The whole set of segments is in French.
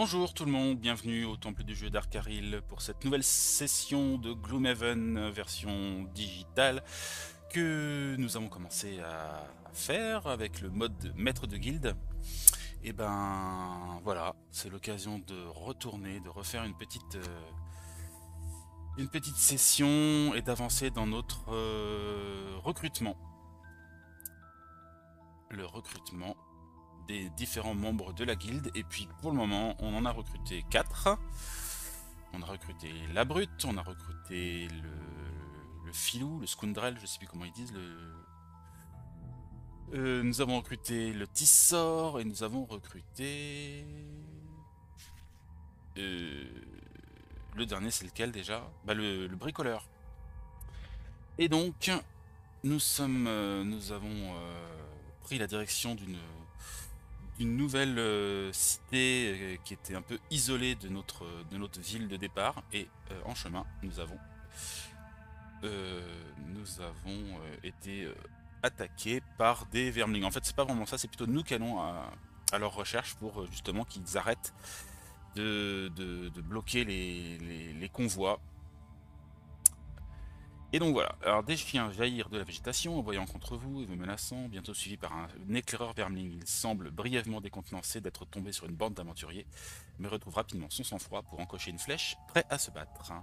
Bonjour tout le monde, bienvenue au temple du jeu d'Arkaril pour cette nouvelle session de Gloomhaven version digitale que nous avons commencé à faire avec le mode maître de guilde. Et ben voilà, c'est l'occasion de retourner, de refaire une petite session et d'avancer dans notre recrutement. Le recrutement des différents membres de la guilde, et puis pour le moment on en a recruté 4. On a recruté la brute, on a recruté le filou, le scoundrel, je sais plus comment ils disent, nous avons recruté le tissor et nous avons recruté euh, le dernier, c'est lequel déjà? Bah le bricoleur. Et donc nous avons pris la direction d'une nouvelle cité qui était un peu isolée de notre ville de départ, et en chemin nous avons été attaqués par des vermlings. En fait c'est pas vraiment ça, c'est plutôt nous qui allons à leur recherche pour justement qu'ils arrêtent de bloquer les convois. Et donc voilà, alors des chiens jaillir de la végétation, en voyant contre vous et vous menaçant, bientôt suivi par un éclaireur vermling. Il semble brièvement décontenancé d'être tombé sur une bande d'aventuriers, mais retrouve rapidement son sang-froid pour encocher une flèche, prêt à se battre.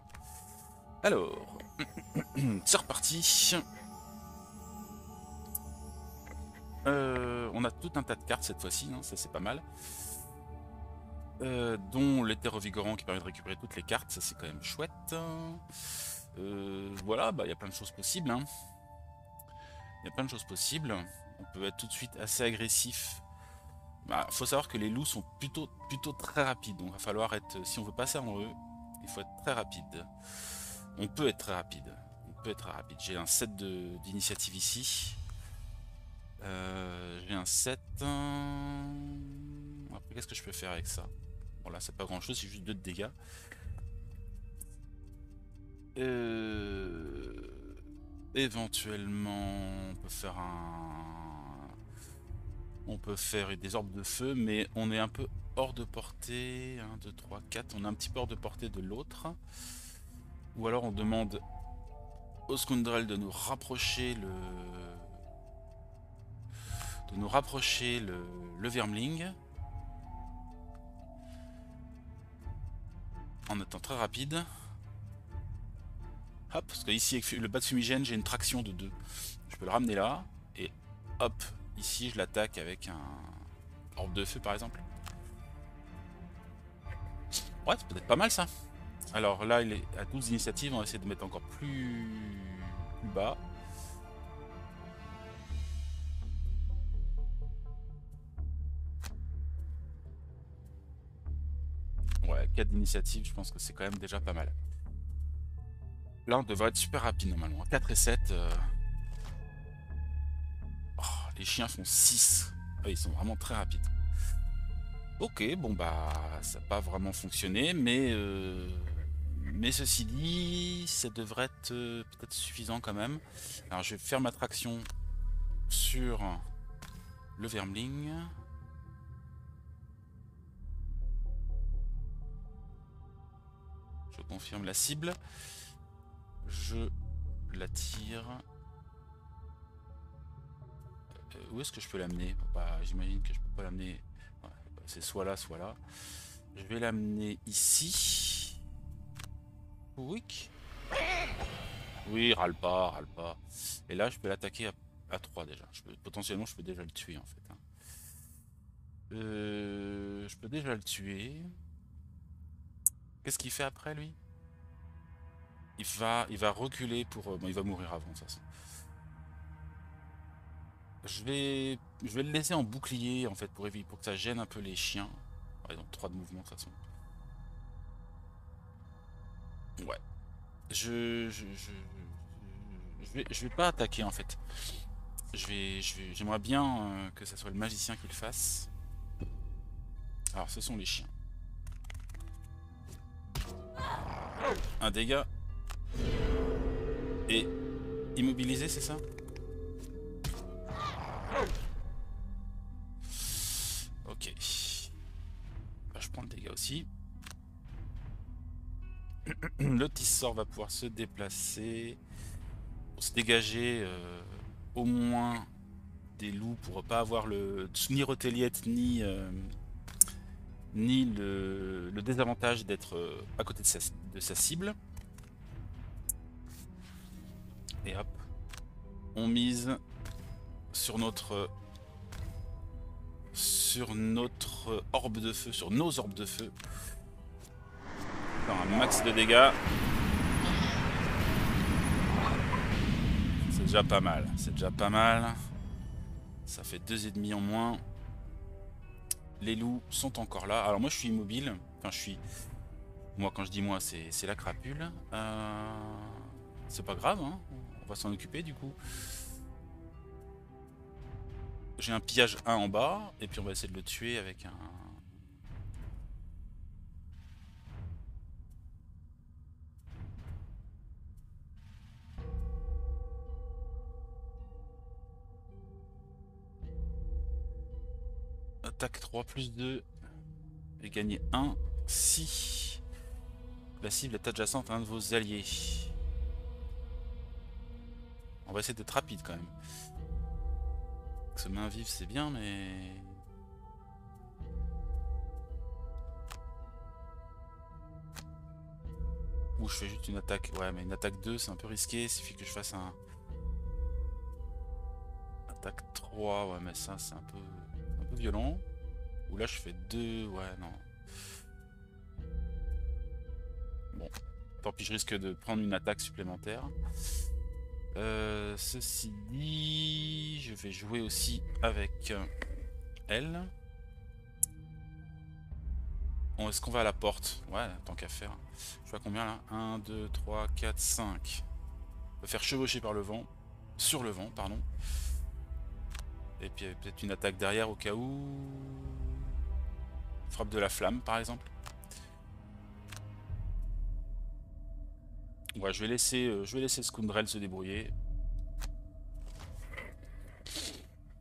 Alors, c'est reparti. On a tout un tas de cartes cette fois-ci, hein, ça c'est pas mal. Dont l'hétérovigorant qui permet de récupérer toutes les cartes, ça c'est quand même chouette. Voilà, bah il y a plein de choses possibles, hein. Il y a plein de choses possibles. On peut être tout de suite assez agressif. Bah, faut savoir que les loups sont plutôt très rapides. Donc il va falloir être, si on veut passer en eux, il faut être très rapide. On peut être très rapide. On peut être très rapide. J'ai un set d'initiative ici. J'ai un set. Après, qu'est-ce que je peux faire avec ça? Bon là, c'est pas grand chose, c'est juste 2 de dégâts. Éventuellement, on peut faire des orbes de feu, mais on est un peu hors de portée. 1, 2, 3, 4. On est un petit peu hors de portée de l'autre. Ou alors on demande au Scoundrel de nous rapprocher le Vermling. En étant très rapide. Hop, parce qu'ici avec le bas de fumigène, j'ai une traction de 2. Je peux le ramener là. Et hop, ici je l'attaque avec un orbe de feu par exemple. Ouais, c'est peut-être pas mal ça. Alors là, il est à 12 initiatives, on va essayer de mettre encore plus bas. Ouais, 4 d'initiative, je pense que c'est quand même déjà pas mal. Là, on devrait être super rapide normalement. 4 et 7. Oh, les chiens font 6. Ah, ils sont vraiment très rapides. Ok, bon bah, ça n'a pas vraiment fonctionné, mais ceci dit, ça devrait être peut-être suffisant quand même. Alors, je vais faire ma traction sur le Vermling. Je confirme la cible. Je la tire. Où est-ce que je peux l'amener? Bah, j'imagine que je peux pas l'amener. Ouais, bah, c'est soit là, soit là. Je vais l'amener ici. Oui. Oui, râle pas, râle pas. Et là, je peux l'attaquer à 3 déjà. Potentiellement, je peux déjà le tuer en fait, hein. Je peux déjà le tuer. Qu'est-ce qu'il fait après lui? Il va reculer pour. Bon, il va mourir avant, de toute façon. Je vais le laisser en bouclier en fait pour que ça gêne un peu les chiens. Ouais, donc 3 de mouvement de toute façon. Ouais. Je vais pas attaquer en fait. J'aimerais bien que ça soit le magicien qui le fasse. Alors ce sont les chiens. Un dégât. Et immobilisé, c'est ça? Ok. Bah, je prends le dégât aussi. Le tisseur va pouvoir se déplacer pour se dégager au moins des loups pour pas avoir ni Roteliette ni le désavantage d'être à côté de sa cible. Et hop, on mise sur notre orbe de feu, sur nos orbes de feu. Faire un max de dégâts. C'est déjà pas mal, c'est déjà pas mal. Ça fait 2,5 en moins. Les loups sont encore là. Alors moi je suis immobile. Enfin je suis... Moi quand je dis moi c'est la crapule. C'est pas grave, hein. On va s'en occuper du coup. J'ai un pillage 1 en bas. Et puis on va essayer de le tuer avec un... Attaque 3 plus 2. Et gagner 1 si la cible est adjacente à un de vos alliés. On va essayer d'être rapide quand même. Ce main vive c'est bien mais... Ou je fais juste une attaque. Ouais mais une attaque 2 c'est un peu risqué. Il suffit que je fasse un... Attaque 3, ouais mais ça c'est un peu violent. Ou là je fais 2, ouais non. Bon, tant pis je risque de prendre une attaque supplémentaire. Ceci dit, je vais jouer aussi avec elle. Bon, est-ce qu'on va à la porte? Ouais, tant qu'à faire. Je vois combien là? 1, 2, 3, 4, 5. On peut faire chevaucher par le vent. Sur le vent, pardon. Et puis peut-être une attaque derrière au cas où. Frappe de la flamme par exemple. Ouais, je vais laisser Scoundrel se débrouiller.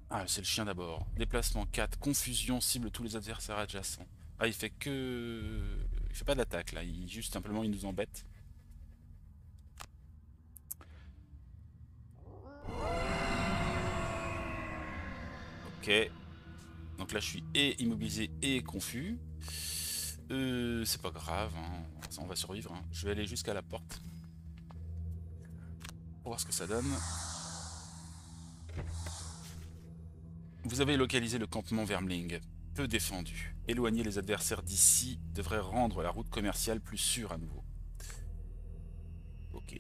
Ah, c'est le chien d'abord. Déplacement 4, confusion, cible tous les adversaires adjacents. Ah, il fait que... Il fait pas d'attaque là, juste simplement il nous embête. Ok. Donc là je suis et immobilisé et confus. C'est pas grave, hein. On va survivre. Hein. Je vais aller jusqu'à la porte. Pour voir ce que ça donne. Vous avez localisé le campement Vermling. Peu défendu. Éloigner les adversaires d'ici devrait rendre la route commerciale plus sûre à nouveau. Ok.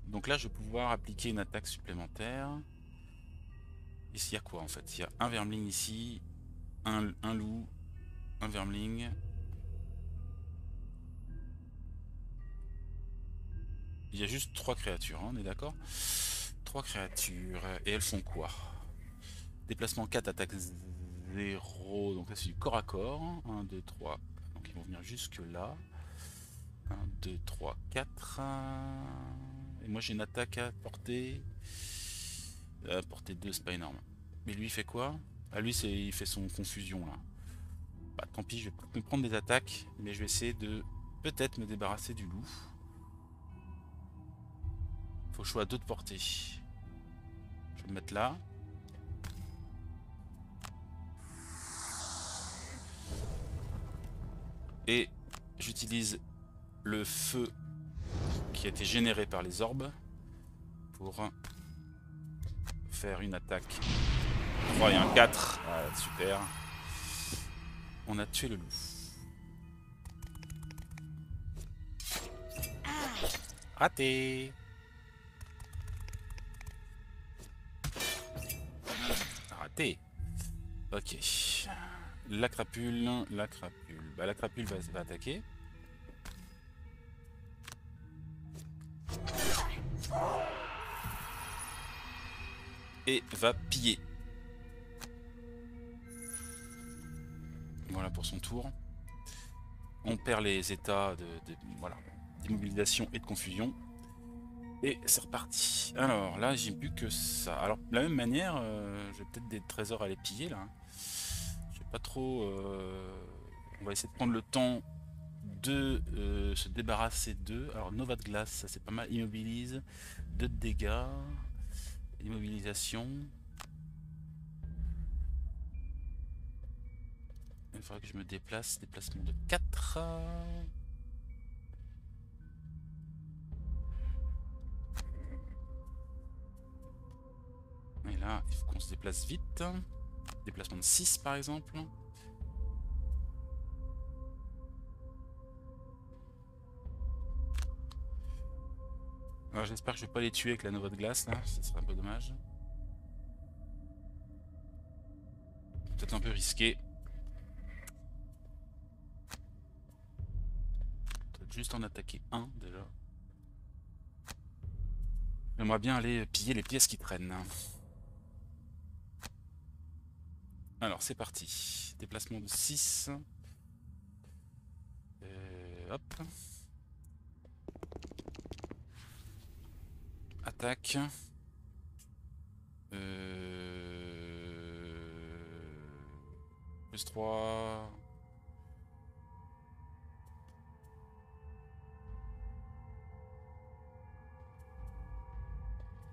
Donc là je vais pouvoir appliquer une attaque supplémentaire. Ici il y a quoi en fait? Il y a un Vermling ici, un loup, un Vermling. Il y a juste 3 créatures, hein, on est d'accord? 3 créatures. Et elles font quoi? Déplacement 4, attaque 0. Donc là c'est du corps à corps. 1, 2, 3. Donc ils vont venir jusque là. 1, 2, 3, 4. Et moi j'ai une attaque à portée. Portée 2, c'est pas énorme. Mais lui il fait quoi? Ah lui il fait son confusion là. Bah tant pis, je vais me prendre des attaques. Mais je vais essayer de peut-être me débarrasser du loup. Faut que je sois à 2 de portée. Je vais me mettre là. Et j'utilise le feu qui a été généré par les orbes pour faire une attaque. 3 et un 4. Ah, super. On a tué le loup. Raté. Raté. Ok. La crapule. Bah, la crapule va attaquer. Et va piller. Voilà pour son tour. On perd les états voilà, d'immobilisation et de confusion. Et c'est reparti. Alors là j'ai plus que ça. Alors de la même manière, j'ai peut-être des trésors à les piller là. Je sais pas trop. On va essayer de prendre le temps se débarrasser d'eux. Alors Nova de glace, ça c'est pas mal. Immobilise, 2 de dégâts. Immobilisation. Il faudrait que je me déplace. Déplacement de 4. Et là, il faut qu'on se déplace vite. Déplacement de 6 par exemple. Alors j'espère que je vais pas les tuer avec la Nova de glace là, ça serait un peu dommage. Peut-être un peu risqué. Peut-être juste en attaquer un déjà. J'aimerais bien aller piller les pièces qui traînent. Alors c'est parti. Déplacement de 6. Hop. Attaque. Plus 3.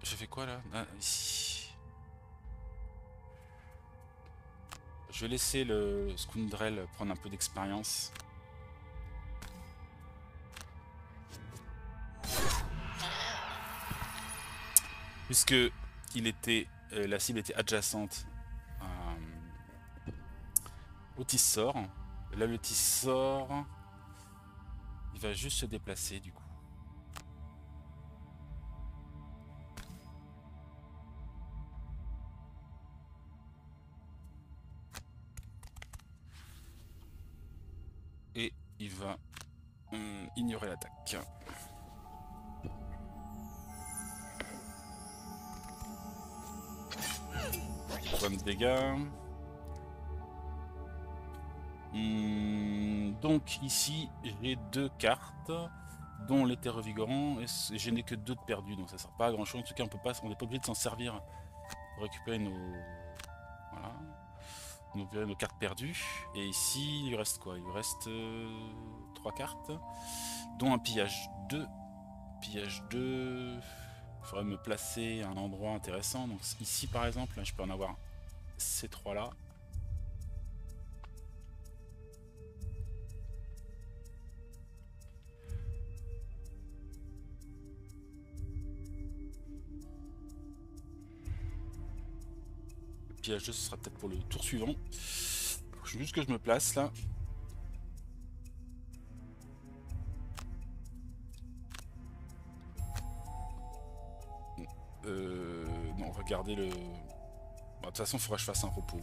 J'ai fait quoi là? Ah, ici. Je vais laisser le Scoundrel prendre un peu d'expérience. Puisque la cible était adjacente au Tissor. Là le Tissor, il va juste se déplacer du coup. Et il va ignorer l'attaque. Point de dégâts. Donc ici j'ai 2 cartes, dont l'été revigorant, et je n'ai que 2 de perdus, donc ça sert pas à grand chose. En tout cas on n'est pas obligé de s'en servir pour récupérer nos cartes perdues. Et ici il lui reste quoi? Il lui reste 3 cartes, dont un pillage 2. Pillage 2. Il faudrait me placer à un endroit intéressant. Donc ici par exemple, là, je peux en avoir ces 3 là. Pillage 2 ce sera peut-être pour le tour suivant. Faut juste que je me place là. Non, on va garder le... Bon, de toute façon, il faudra que je fasse un repos.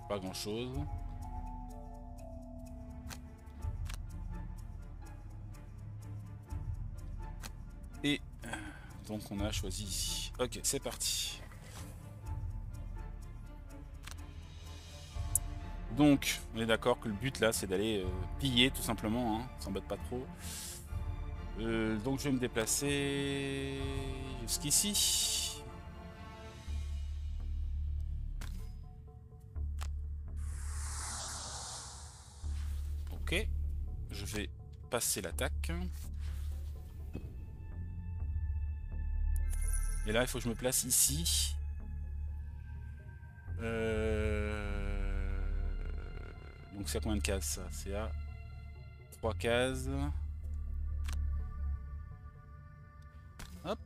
Pas grand chose. Et donc on a choisi ici. Ok, c'est parti. Donc, on est d'accord que le but là, c'est d'aller piller tout simplement, hein, on s'embête pas trop. Donc je vais me déplacer jusqu'ici. Ok, je vais passer l'attaque. Et là, il faut que je me place ici. Donc c'est à combien de cases ça? C'est à 3 cases. Hop.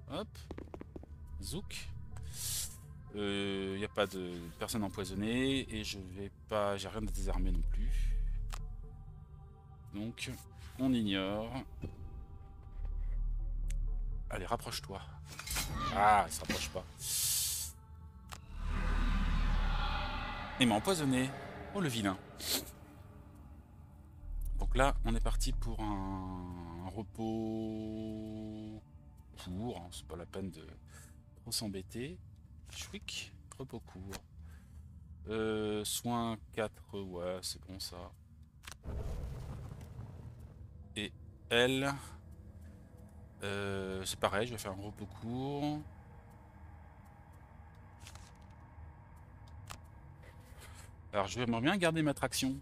Hop. Zouk. Il n'y a pas de personne empoisonnée. Et je vais pas... J'ai rien de désarmé non plus. Donc, on ignore. Allez, rapproche-toi. Ah, il se rapproche pas. Il m'a empoisonné. Oh, le vilain. Donc là, on est parti pour un repos court. Hein, c'est pas la peine de trop s'embêter. Chouic, repos court. Soin 4, ouais, c'est bon ça. Et elle, c'est pareil, je vais faire un repos court. Alors je vais bien garder ma traction.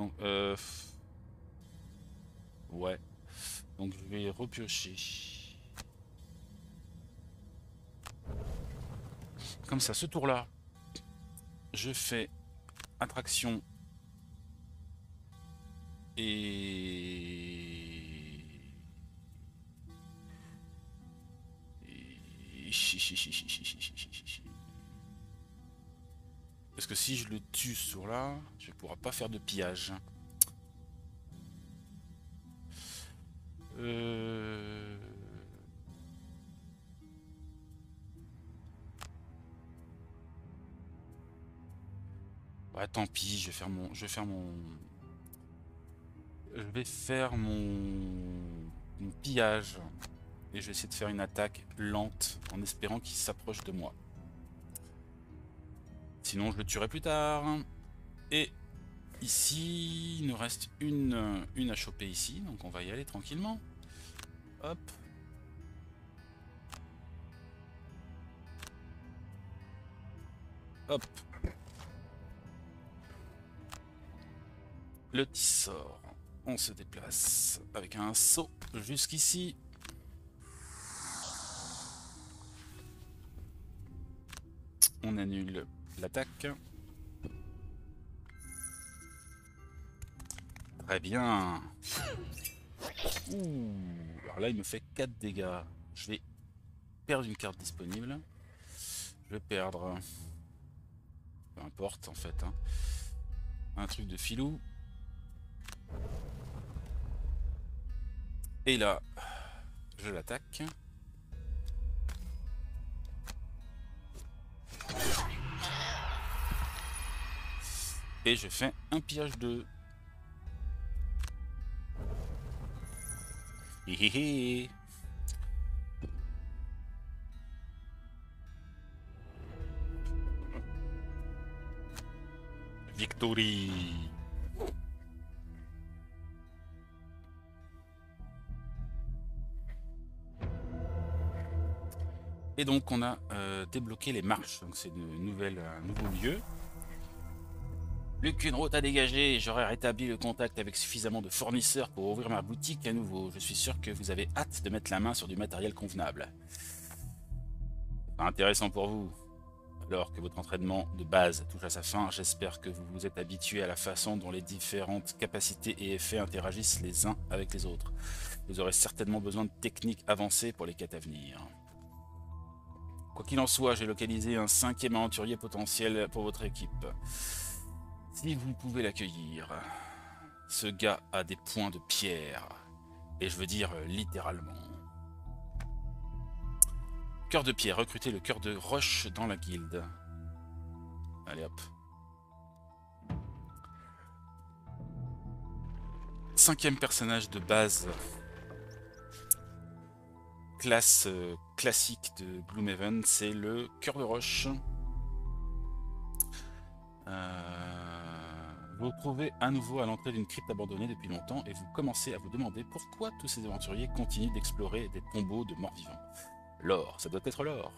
Donc, ouais. Donc je vais repiocher. Comme ça, ce tour-là, je fais attraction et... Parce que si je le tue ce tour-là, je ne pourrai pas faire de pillage. Ouais, tant pis, je vais faire mon... mon pillage. Et je vais essayer de faire une attaque lente en espérant qu'il s'approche de moi. Sinon, je le tuerai plus tard. Et ici, il nous reste une à choper ici. Donc on va y aller tranquillement. Hop. Hop. Le petit sort. On se déplace avec un saut jusqu'ici. On annule l'attaque. Très bien. Ouh. Alors là, il me fait 4 dégâts. Je vais perdre une carte disponible. Je vais perdre... Peu importe, en fait. Hein. Un truc de filou. Et là, je l'attaque. Et je fais un pillage 2. Hihihi. Victory. Et donc on a débloqué les marches. Donc c'est un nouveau lieu. Plus qu'une route à dégager, j'aurai rétabli le contact avec suffisamment de fournisseurs pour ouvrir ma boutique à nouveau. Je suis sûr que vous avez hâte de mettre la main sur du matériel convenable. Pas intéressant pour vous. Alors que votre entraînement de base touche à sa fin, j'espère que vous vous êtes habitué à la façon dont les différentes capacités et effets interagissent les uns avec les autres. Vous aurez certainement besoin de techniques avancées pour les quêtes à venir. Quoi qu'il en soit, j'ai localisé un 5e aventurier potentiel pour votre équipe. Si vous pouvez l'accueillir, ce gars a des poings de pierre, et je veux dire littéralement. Cœur de pierre, recrutez le cœur de roche dans la guilde. Allez hop. 5e personnage de base. Classe classique de Gloomhaven, c'est le cœur de roche. Vous vous trouvez à nouveau à l'entrée d'une crypte abandonnée depuis longtemps et vous commencez à vous demander pourquoi tous ces aventuriers continuent d'explorer des tombeaux de morts-vivants. L'or, ça doit être l'or.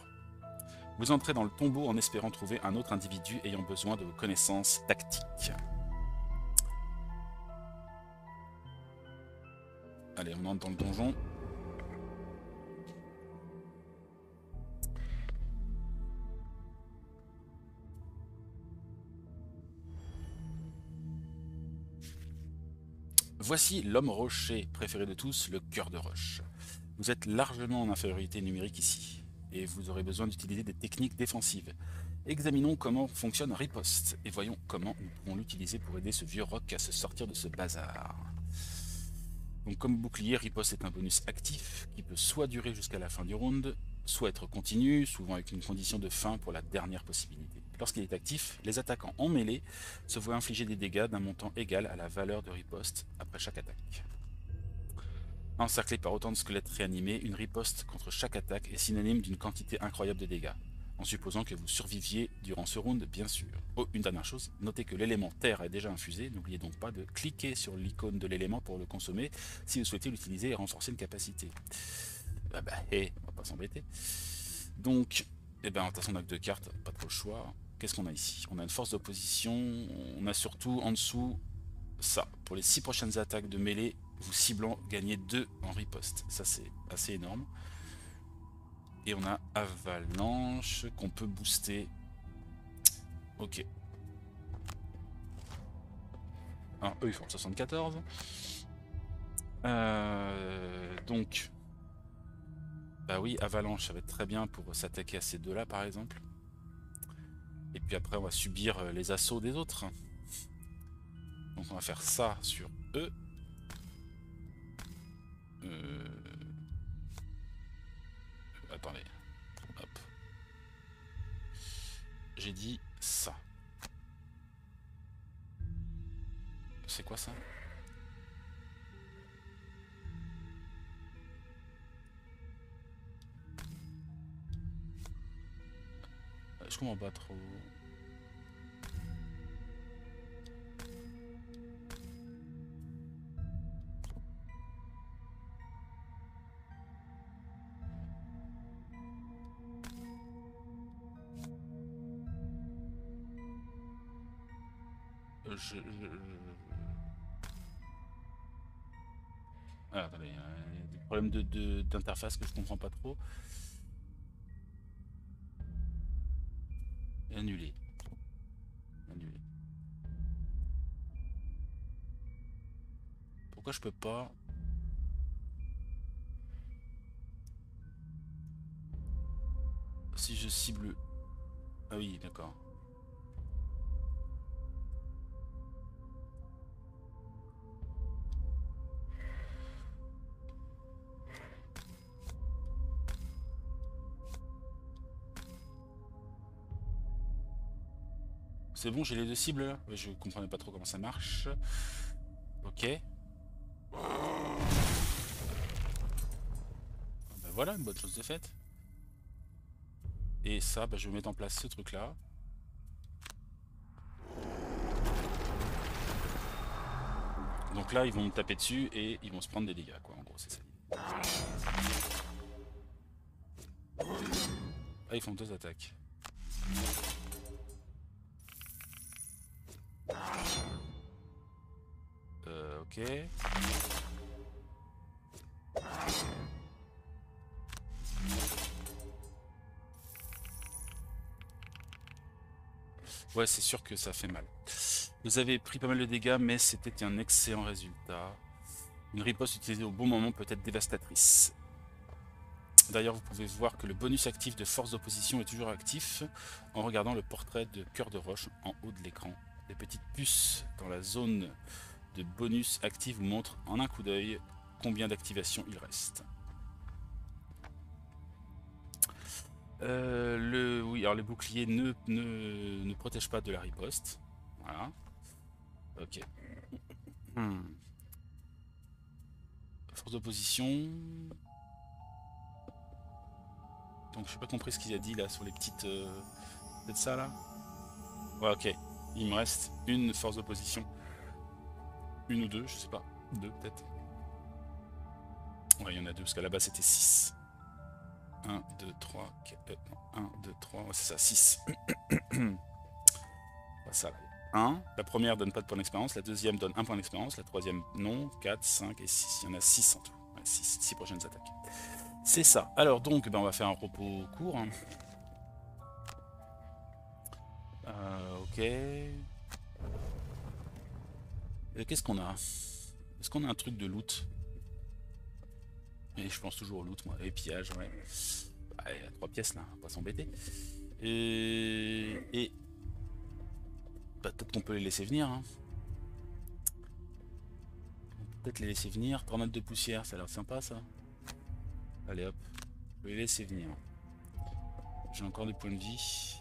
Vous entrez dans le tombeau en espérant trouver un autre individu ayant besoin de vos connaissances tactiques. Allez, on entre dans le donjon. Voici l'homme rocher préféré de tous, le cœur de roche. Vous êtes largement en infériorité numérique ici, et vous aurez besoin d'utiliser des techniques défensives. Examinons comment fonctionne Riposte, et voyons comment nous pourrons l'utiliser pour aider ce vieux roc à se sortir de ce bazar. Donc comme bouclier, Riposte est un bonus actif qui peut soit durer jusqu'à la fin du round, soit être continu, souvent avec une condition de fin pour la dernière possibilité. Lorsqu'il est actif, les attaquants en mêlée se voient infliger des dégâts d'un montant égal à la valeur de riposte après chaque attaque. Encerclé par autant de squelettes réanimés, une riposte contre chaque attaque est synonyme d'une quantité incroyable de dégâts, en supposant que vous surviviez durant ce round, bien sûr. Oh, une dernière chose, notez que l'élément terre est déjà infusé, n'oubliez donc pas de cliquer sur l'icône de l'élément pour le consommer si vous souhaitez l'utiliser et renforcer une capacité. On va pas s'embêter. Donc, de toute façon on n'a que 2 cartes, pas trop le choix. Qu'est-ce qu'on a ici? On a une force d'opposition, on a surtout en dessous ça. Pour les 6 prochaines attaques de mêlée, vous ciblant, gagnez 2 en riposte. Ça, c'est assez énorme. Et on a avalanche qu'on peut booster. Ok. Alors, eux, ils font 74. Donc, bah oui, avalanche, ça va être très bien pour s'attaquer à ces deux-là, par exemple. Et puis après, on va subir les assauts des autres. Donc on va faire ça sur eux. Attendez. Hop. J'ai dit ça. C'est quoi ça? Je comprends pas trop. Ah, attendez, il y a des problèmes d'interface que je comprends pas trop. Annulé. Annulé. Pourquoi je peux pas? Si je cible... Ah oui, d'accord. C'est bon, j'ai les deux cibles là? Ouais, je comprenais pas trop comment ça marche. Ok. Ah bah voilà, une bonne chose de faite. Et ça, bah, je vais mettre en place ce truc là. Donc là, ils vont me taper dessus et ils vont se prendre des dégâts, quoi. En gros, c'est ça. Ah, ils font 2 attaques. Ok. Ouais, c'est sûr que ça fait mal. Vous avez pris pas mal de dégâts, mais c'était un excellent résultat. Une riposte utilisée au bon moment peut être dévastatrice. D'ailleurs, vous pouvez voir que le bonus actif de force d'opposition est toujours actif en regardant le portrait de cœur de roche en haut de l'écran. Les petites puces dans la zone de bonus active vous montrent en un coup d'œil combien d'activation il reste. Oui, alors les boucliers ne protègent pas de la riposte. Voilà. Ok. Force d'opposition. Donc j'ai pas compris ce qu'il a dit là sur les petites... peut-être ça là? Ouais, ok. Il me reste une force d'opposition. Une ou deux, je sais pas. Deux peut-être. Ouais, il y en a deux, parce qu'à la base c'était 6. 1, 2, 3, 1, 2, 3, ouais, c'est ça, 6. Ça, là. 1. La première donne pas de point d'expérience, la deuxième donne 1 point d'expérience, la troisième non, 4, 5 et 6. Il y en a 6 en tout. Ouais, 6 prochaines attaques. C'est ça. Alors donc, ben, on va faire un repos court. Ok. Qu'est-ce qu'on a? Est-ce qu'on a un truc de loot? Et je pense toujours au loot, moi. Et pillage, ouais. Ah, il y a 3 pièces là, on va pas s'embêter. Et... Bah, peut-être qu'on peut les laisser venir. Hein. Peut-être les laisser venir. Tornade de poussière, ça a l'air sympa ça. Allez hop, je vais les laisser venir. J'ai encore des points de vie.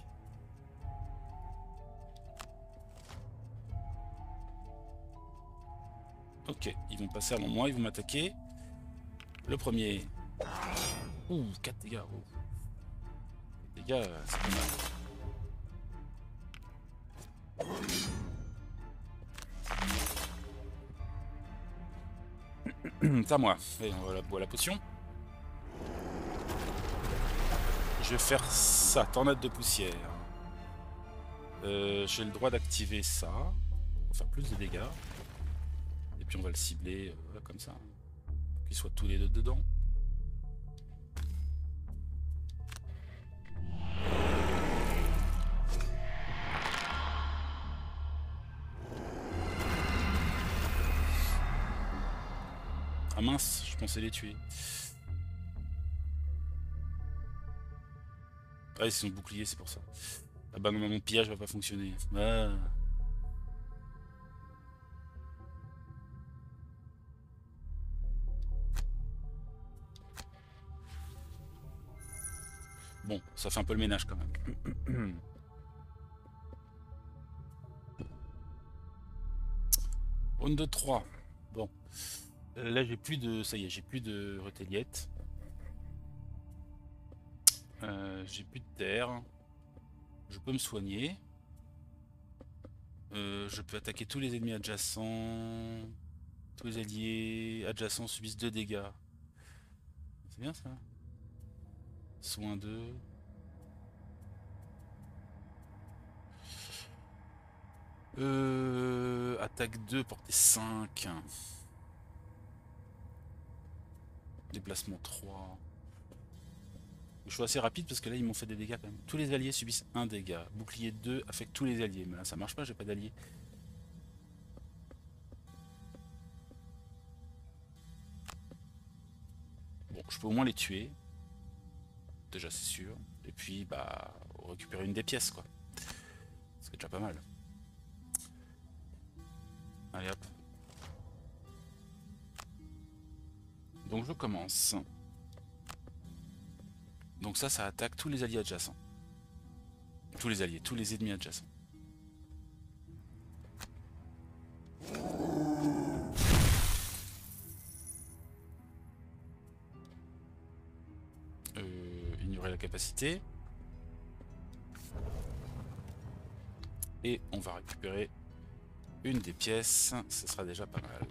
Ok, ils vont passer avant moi, ils vont m'attaquer. Le premier. Ouh, 4 dégâts. Oh. Dégâts, c'est pas mal. C'est à moi. Et on va boire la potion. Je vais faire ça, tornade de poussière. J'ai le droit d'activer ça. Pour faire plus de dégâts. Et puis on va le cibler comme ça. Qu'ils soient tous les deux dedans. Ah mince, je pensais les tuer. Ah, ils sont boucliers, c'est pour ça. Ah bah non, mon pillage va pas fonctionner. Ah. Bon, ça fait un peu le ménage quand même. Round de 3. Bon. Là j'ai plus de. Ça y est, j'ai plus de retéliette. J'ai plus de terre. Je peux me soigner. Je peux attaquer tous les ennemis adjacents. Tous les alliés adjacents subissent 2 dégâts. C'est bien ça. Soin 2. Attaque 2, portée 5. Déplacement 3. Je suis assez rapide parce que là ils m'ont fait des dégâts quand même. Tous les alliés subissent 1 dégât. Bouclier 2 affecte tous les alliés. Mais là ça marche pas, j'ai pas d'alliés. Bon, je peux au moins les tuer. Déjà c'est sûr. Et puis bah récupérer une des pièces quoi. C'est déjà pas mal. Allez hop. Donc je commence. Donc ça attaque tous les alliés adjacents. Tous les alliés, tous les ennemis adjacents. Ignorer la capacité. Et on va récupérer une des pièces. Ce sera déjà pas mal.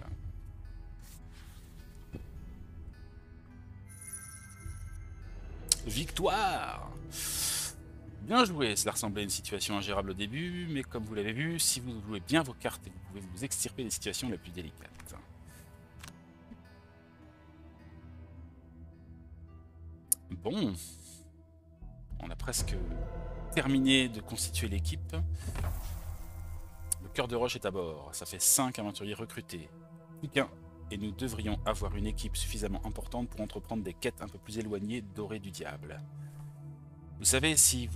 Victoire! Bien joué, cela ressemblait à une situation ingérable au début, mais comme vous l'avez vu, si vous jouez bien vos cartes, vous pouvez vous extirper des situations les plus délicates. Bon, on a presque terminé de constituer l'équipe. Le cœur de roche est à bord, ça fait 5 aventuriers recrutés. Plus qu'un, et nous devrions avoir une équipe suffisamment importante pour entreprendre des quêtes un peu plus éloignées dorées du diable. Vous savez, si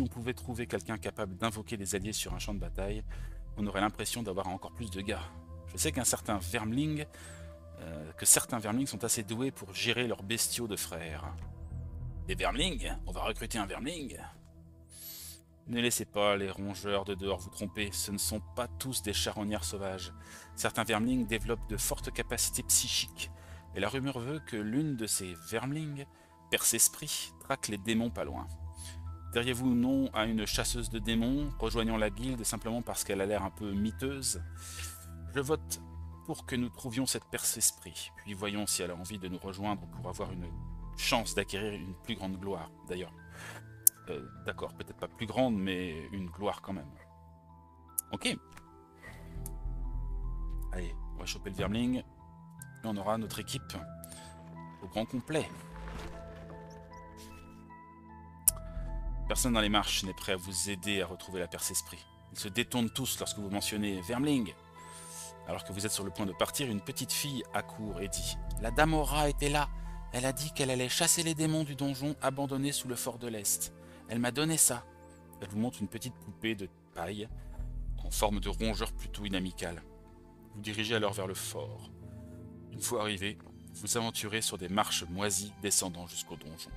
on pouvait trouver quelqu'un capable d'invoquer des alliés sur un champ de bataille, on aurait l'impression d'avoir encore plus de gars. Je sais que certains vermlings sont assez doués pour gérer leurs bestiaux de frères. Des vermlings? On va recruter un vermling? Ne laissez pas les rongeurs de dehors vous tromper, ce ne sont pas tous des charognards sauvages. Certains vermlings développent de fortes capacités psychiques, et la rumeur veut que l'une de ces vermlings, Perce-Esprit, traque les démons pas loin. Diriez-vous non à une chasseuse de démons, rejoignant la guilde simplement parce qu'elle a l'air un peu miteuse? Je vote pour que nous trouvions cette Perce-Esprit, puis voyons si elle a envie de nous rejoindre pour avoir une chance d'acquérir une plus grande gloire, d'ailleurs. D'accord, peut-être pas plus grande, mais une gloire quand même. Ok. Allez, on va choper le vermling, et on aura notre équipe au grand complet. Personne dans les marches n'est prêt à vous aider à retrouver la Perce-Esprit. Ils se détournent tous lorsque vous mentionnez Vermling. Alors que vous êtes sur le point de partir, une petite fille accourt et dit « La dame Aura était là. Elle a dit qu'elle allait chasser les démons du donjon abandonné sous le fort de l'Est. Elle m'a donné ça. » Elle vous montre une petite poupée de paille en forme de rongeur plutôt inamicale. Vous dirigez alors vers le fort. Une fois arrivé, vous aventurez sur des marches moisies descendant jusqu'au donjon.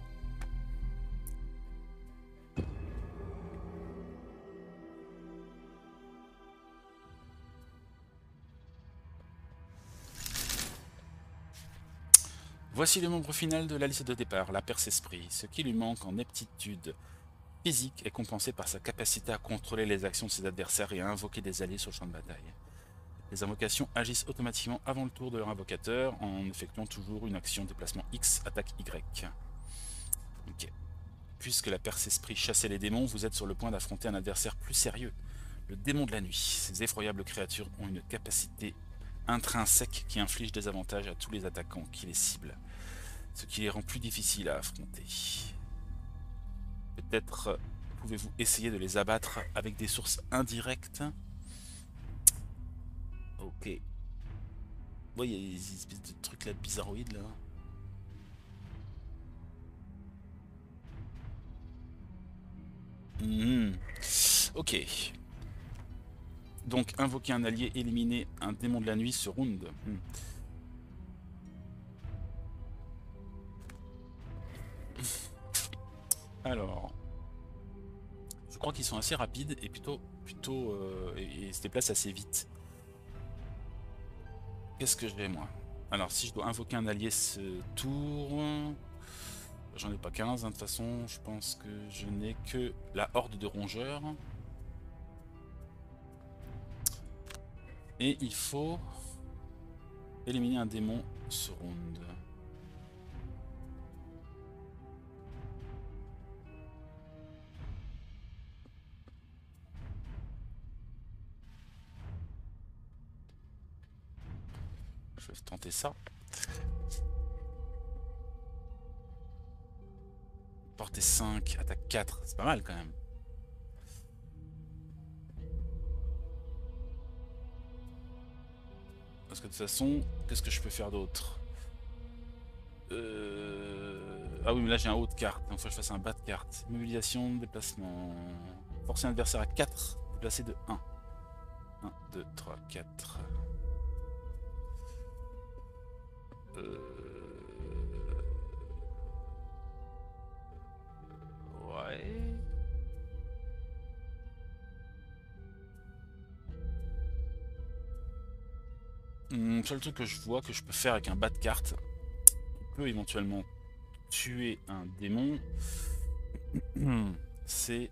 Voici le membre final de la liste de départ, la Perce-Esprit. Ce qui lui manque en aptitude physique est compensé par sa capacité à contrôler les actions de ses adversaires et à invoquer des alliés sur le champ de bataille. Les invocations agissent automatiquement avant le tour de leur invocateur en effectuant toujours une action déplacement X, attaque Y. Ok. Puisque la Perce-Esprit chassait les démons, vous êtes sur le point d'affronter un adversaire plus sérieux, le démon de la nuit. Ces effroyables créatures ont une capacité intrinsèque qui inflige des avantages à tous les attaquants qui les ciblent, ce qui les rend plus difficiles à affronter. Peut-être pouvez-vous essayer de les abattre avec des sources indirectes. Ok. Ouais, il y a des espèces de trucs là bizarroïdes là. Ok. Donc, invoquer un allié, éliminer un démon de la nuit ce round. Alors, je crois qu'ils sont assez rapides et et se déplacent assez vite. Qu'est-ce que je vais moi? Alors, si je dois invoquer un allié ce tour, j'en ai pas 15, hein, de toute façon, je pense que je n'ai que la horde de rongeurs. Et il faut éliminer un démon ce round. Je vais tenter ça. Portée 5, attaque 4, c'est pas mal quand même. Parce que de toute façon, qu'est-ce que je peux faire d'autre? Ah oui, mais là j'ai un haut de carte, donc il faut que je fasse un bas de carte. Mobilisation, déplacement. Forcer un adversaire à 4, déplacer de 1. 1, 2, 3, 4. Ouais. Seul truc que je vois que je peux faire avec un bas de carte, qui peut éventuellement tuer un démon, c'est...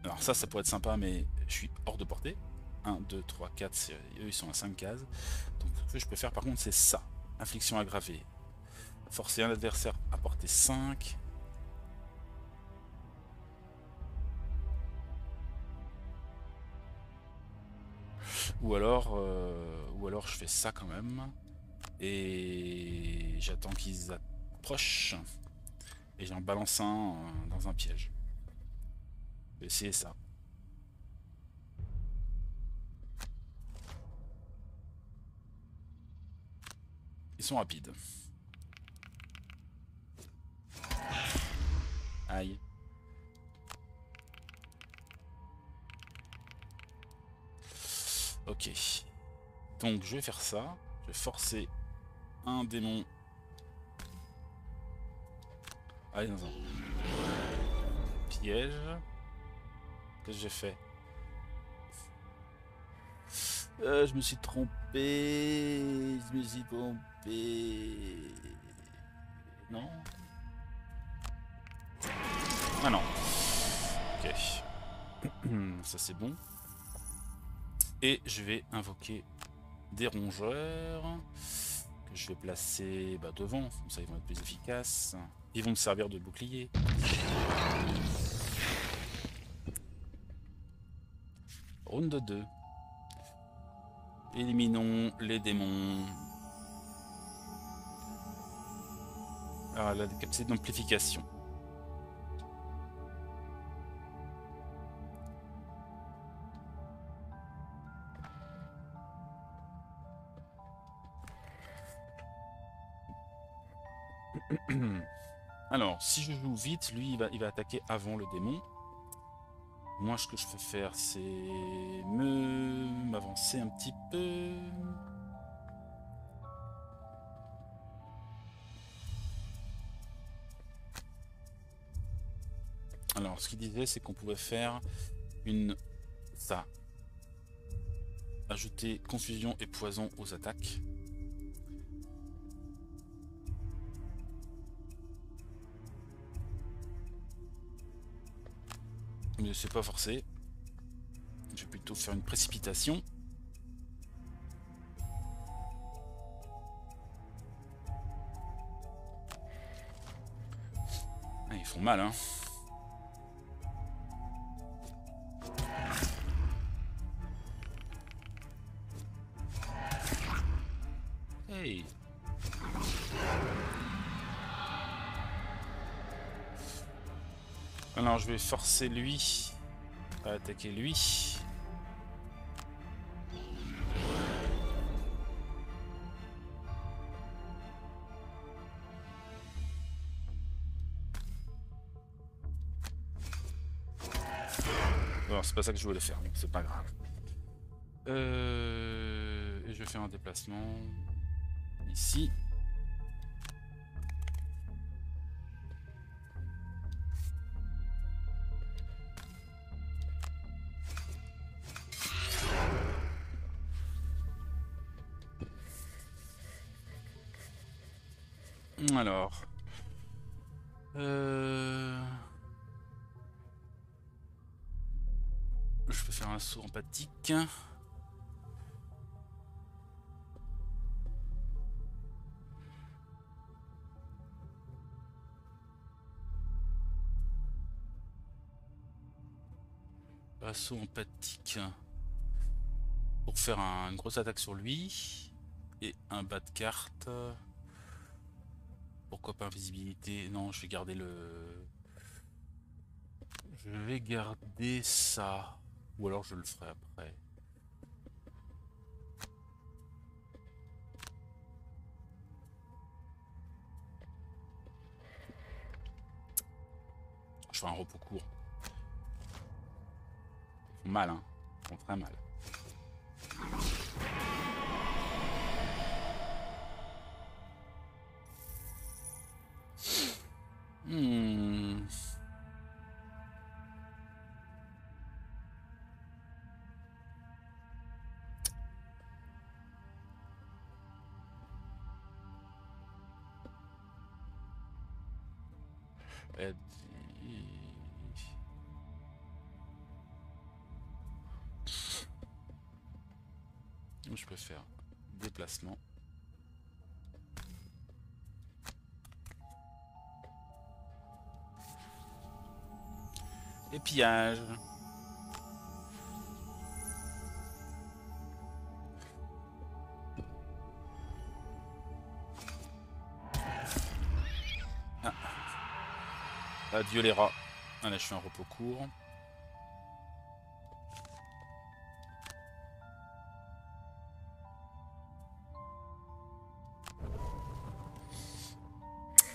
Alors ça pourrait être sympa, mais je suis hors de portée. 1, 2, 3, 4, eux ils sont à 5 cases. Donc ce que je peux faire par contre c'est ça. Infliction aggravée. Forcer un adversaire à portée 5. Ou alors je fais ça quand même. Et j'attends qu'ils approchent. Et j'en balance un dans un piège. Je vais essayer ça. Ils sont rapides. Aïe. Ok. Donc je vais faire ça. Je vais forcer un démon. Allez dans un piège. Qu'est-ce que j'ai fait? Je me suis trompé. Je me suis trompé. Non? Ah non. Ok. Ça c'est bon. Et je vais invoquer des rongeurs que je vais placer devant, comme ça ils vont être plus efficaces. Ils vont me servir de bouclier. Round 2. Éliminons les démons. Alors la capacité d'amplification. Alors, si je joue vite, lui il va attaquer avant le démon. Moi, ce que je peux faire, c'est m'avancer un petit peu. Alors, ce qu'il disait, c'est qu'on pouvait faire ça. Ajouter confusion et poison aux attaques. Mais c'est pas forcé. Je vais plutôt faire une précipitation. Ah, ils font mal, hein. Alors je vais forcer lui à attaquer lui. Non, c'est pas ça que je voulais faire, donc c'est pas grave. Et je vais faire un déplacement ici. Alors. Je peux faire un saut empathique. Saut empathique. Pour faire une grosse attaque sur lui. Et un bas de carte. Pourquoi pas invisibilité? Non, je vais garder le... Je vais garder ça. Ou alors je le ferai après. Je fais un repos court. Mal, hein. Ils font très mal. Je peux faire déplacement. Et pillage. Ah. Adieu les rats. Ah là je suis en repos court.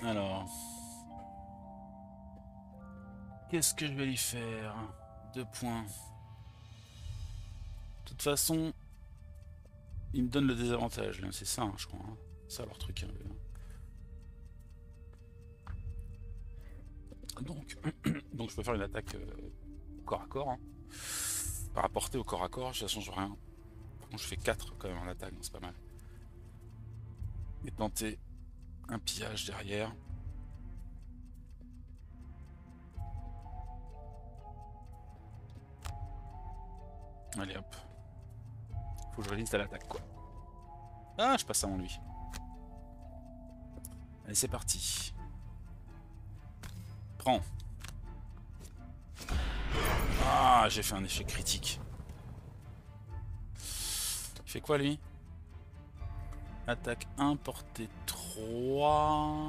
Alors. Qu'est-ce que je vais lui faire? 2 points. De toute façon, il me donne le désavantage. C'est ça, hein, je crois. Hein. Ça leur truc. Hein, donc je peux faire une attaque corps à corps. Hein. Par rapporter au corps à corps, ça change rien. Par contre, je fais 4 quand même en attaque, c'est pas mal. Et tenter un pillage derrière. Allez hop. Faut que je résiste à l'attaque quoi. Ah, je passe avant lui. Allez, c'est parti. Prends. Ah, j'ai fait un échec critique. Il fait quoi lui? Attaque 1, portée 3.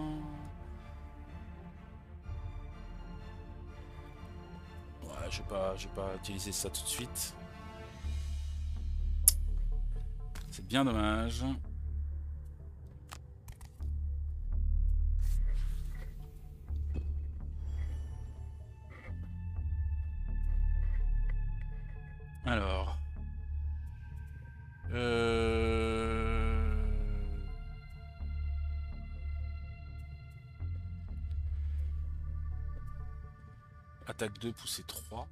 Ouais, je vais pas utiliser ça tout de suite. C'est bien dommage. Alors. Attaque 2, pousser 3.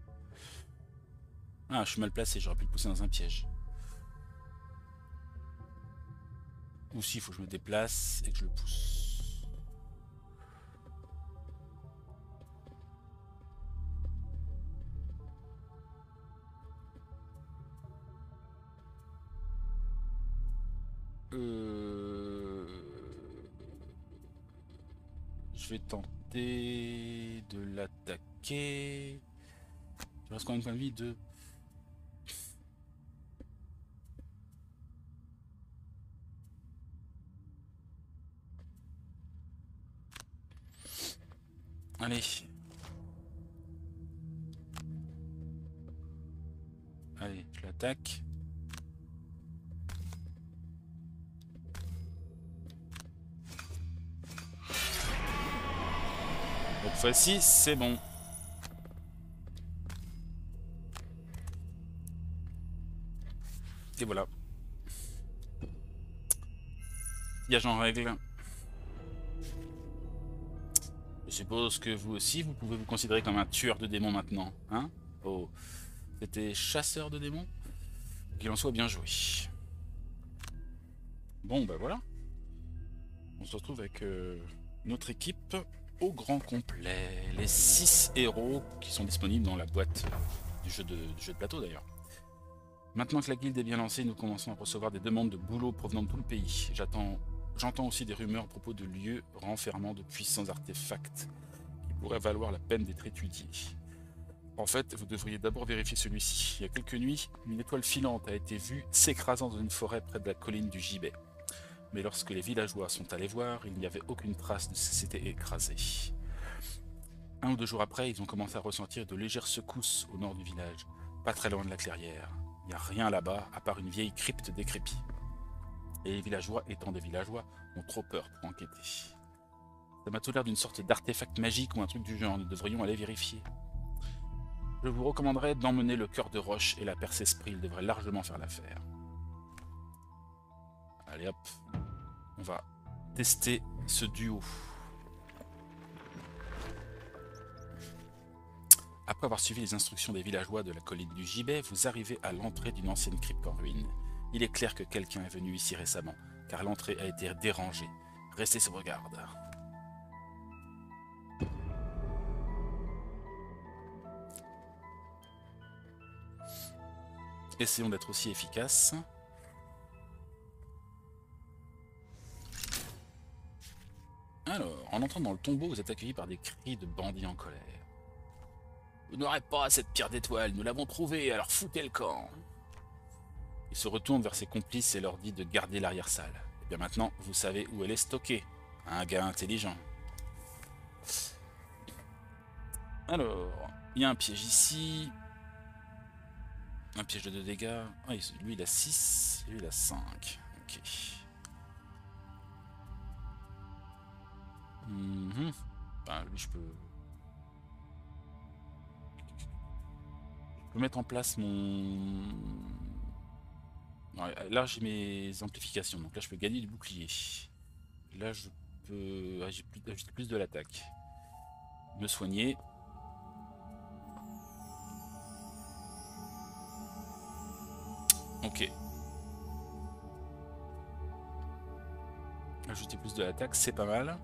Ah, je suis mal placé, j'aurais pu le pousser dans un piège. Ou si, il faut que je me déplace et que je le pousse. Je vais tenter de l'attaquer. Il reste combien de points de vie? 2. Allez. Allez, je l'attaque. Cette fois-ci, c'est bon. Et voilà. Piège en règle. Je suppose que vous aussi, vous pouvez vous considérer comme un tueur de démons maintenant, hein? Oh, c'était chasseur de démons? Qu'il en soit bien joué. Bon, bah voilà. On se retrouve avec notre équipe au grand complet. Les 6 héros qui sont disponibles dans la boîte du jeu de plateau d'ailleurs. Maintenant que la guilde est bien lancée, nous commençons à recevoir des demandes de boulot provenant de tout le pays. J'entends aussi des rumeurs à propos de lieux renfermant de puissants artefacts qui pourraient valoir la peine d'être étudiés. En fait, vous devriez d'abord vérifier celui-ci. Il y a quelques nuits, une étoile filante a été vue s'écrasant dans une forêt près de la colline du Gibet. Mais lorsque les villageois sont allés voir, il n'y avait aucune trace de ce qui s'était écrasé. 1 ou 2 jours après, ils ont commencé à ressentir de légères secousses au nord du village, pas très loin de la clairière. Il n'y a rien là-bas, à part une vieille crypte décrépite. Et les villageois, étant des villageois, ont trop peur pour enquêter. Ça m'a tout l'air d'une sorte d'artefact magique ou un truc du genre, nous devrions aller vérifier. Je vous recommanderais d'emmener le cœur de roche et la perce-esprit, ils devraient largement faire l'affaire. Allez hop, on va tester ce duo. Après avoir suivi les instructions des villageois de la colline du Gibet, vous arrivez à l'entrée d'une ancienne crypte en ruine. Il est clair que quelqu'un est venu ici récemment, car l'entrée a été dérangée. Restez sur garde. Essayons d'être aussi efficaces. Alors, en entrant dans le tombeau, vous êtes accueilli par des cris de bandits en colère. Vous n'aurez pas cette pierre d'étoile, nous l'avons trouvée, alors foutez le camp. Il se retourne vers ses complices et leur dit de garder l'arrière-salle. Et bien maintenant, vous savez où elle est stockée. Un gars intelligent. Alors, il y a un piège ici. Un piège de 2 dégâts. Ah, lui il a 6, lui il a 5. Ok. Ben, lui je peux mettre en place mon... Ouais, là j'ai mes amplifications, donc là je peux gagner du bouclier. Là je peux ajouter plus de l'attaque. Me soigner. Ok. Ajouter plus de l'attaque, c'est pas mal.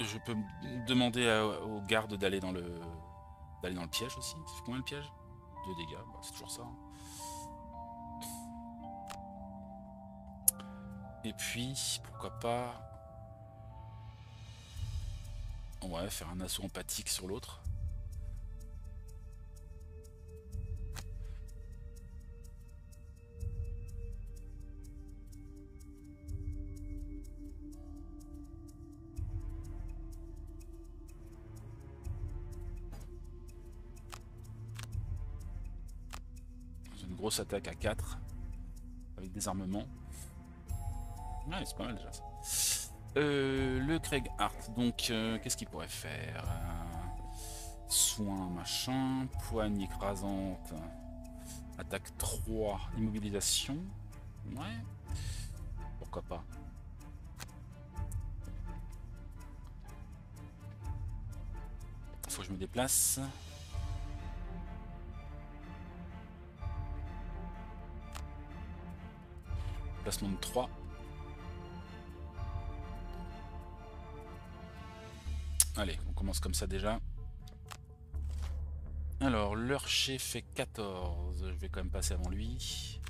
Je peux demander aux gardes d'aller dans le piège aussi. Ça fait combien le piège? 2 dégâts, bah, c'est toujours ça. Hein. Et puis, pourquoi pas... Ouais, faire un assaut empathique sur l'autre. Une grosse attaque à 4 avec des armements. Ouais, c'est pas mal déjà ça. Le Craig Hart, donc qu'est-ce qu'il pourrait faire? Soin, machin, poigne écrasante, attaque 3, immobilisation. Ouais, pourquoi pas. Faut que je me déplace. Placement de 3. Allez, on commence comme ça déjà. Alors, Lurcher fait 14. Je vais quand même passer avant lui.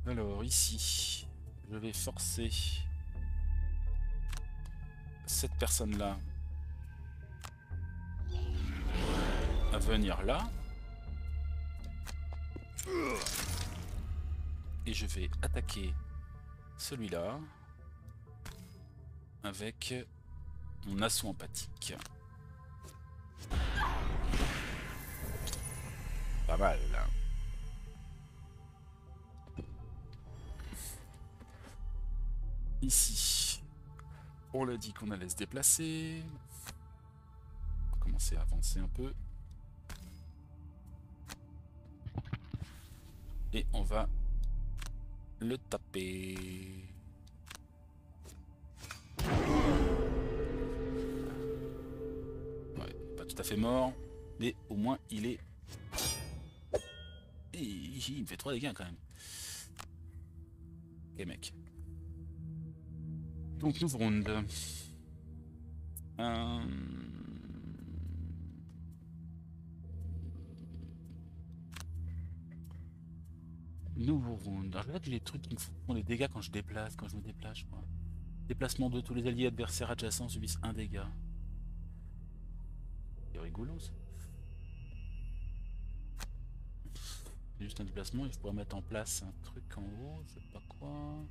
Alors, ici, je vais forcer cette personne-là à venir là. Et je vais attaquer celui-là avec mon assaut empathique. Pas mal. Ici, on a dit qu'on allait se déplacer. On va commencer à avancer un peu. Et on va le taper. Ouais, pas tout à fait mort, mais au moins il est... Et il me fait 3 dégâts quand même. Ok mec. Donc nouveau round. Nouveau round. Alors, je regarde les trucs qui me font des dégâts quand je me déplace, je crois. Déplacement de tous les alliés adversaires adjacents subissent 1 dégât. C'est rigolo ça. C'est juste un déplacement et je pourrais mettre en place un truc en haut, je sais pas quoi.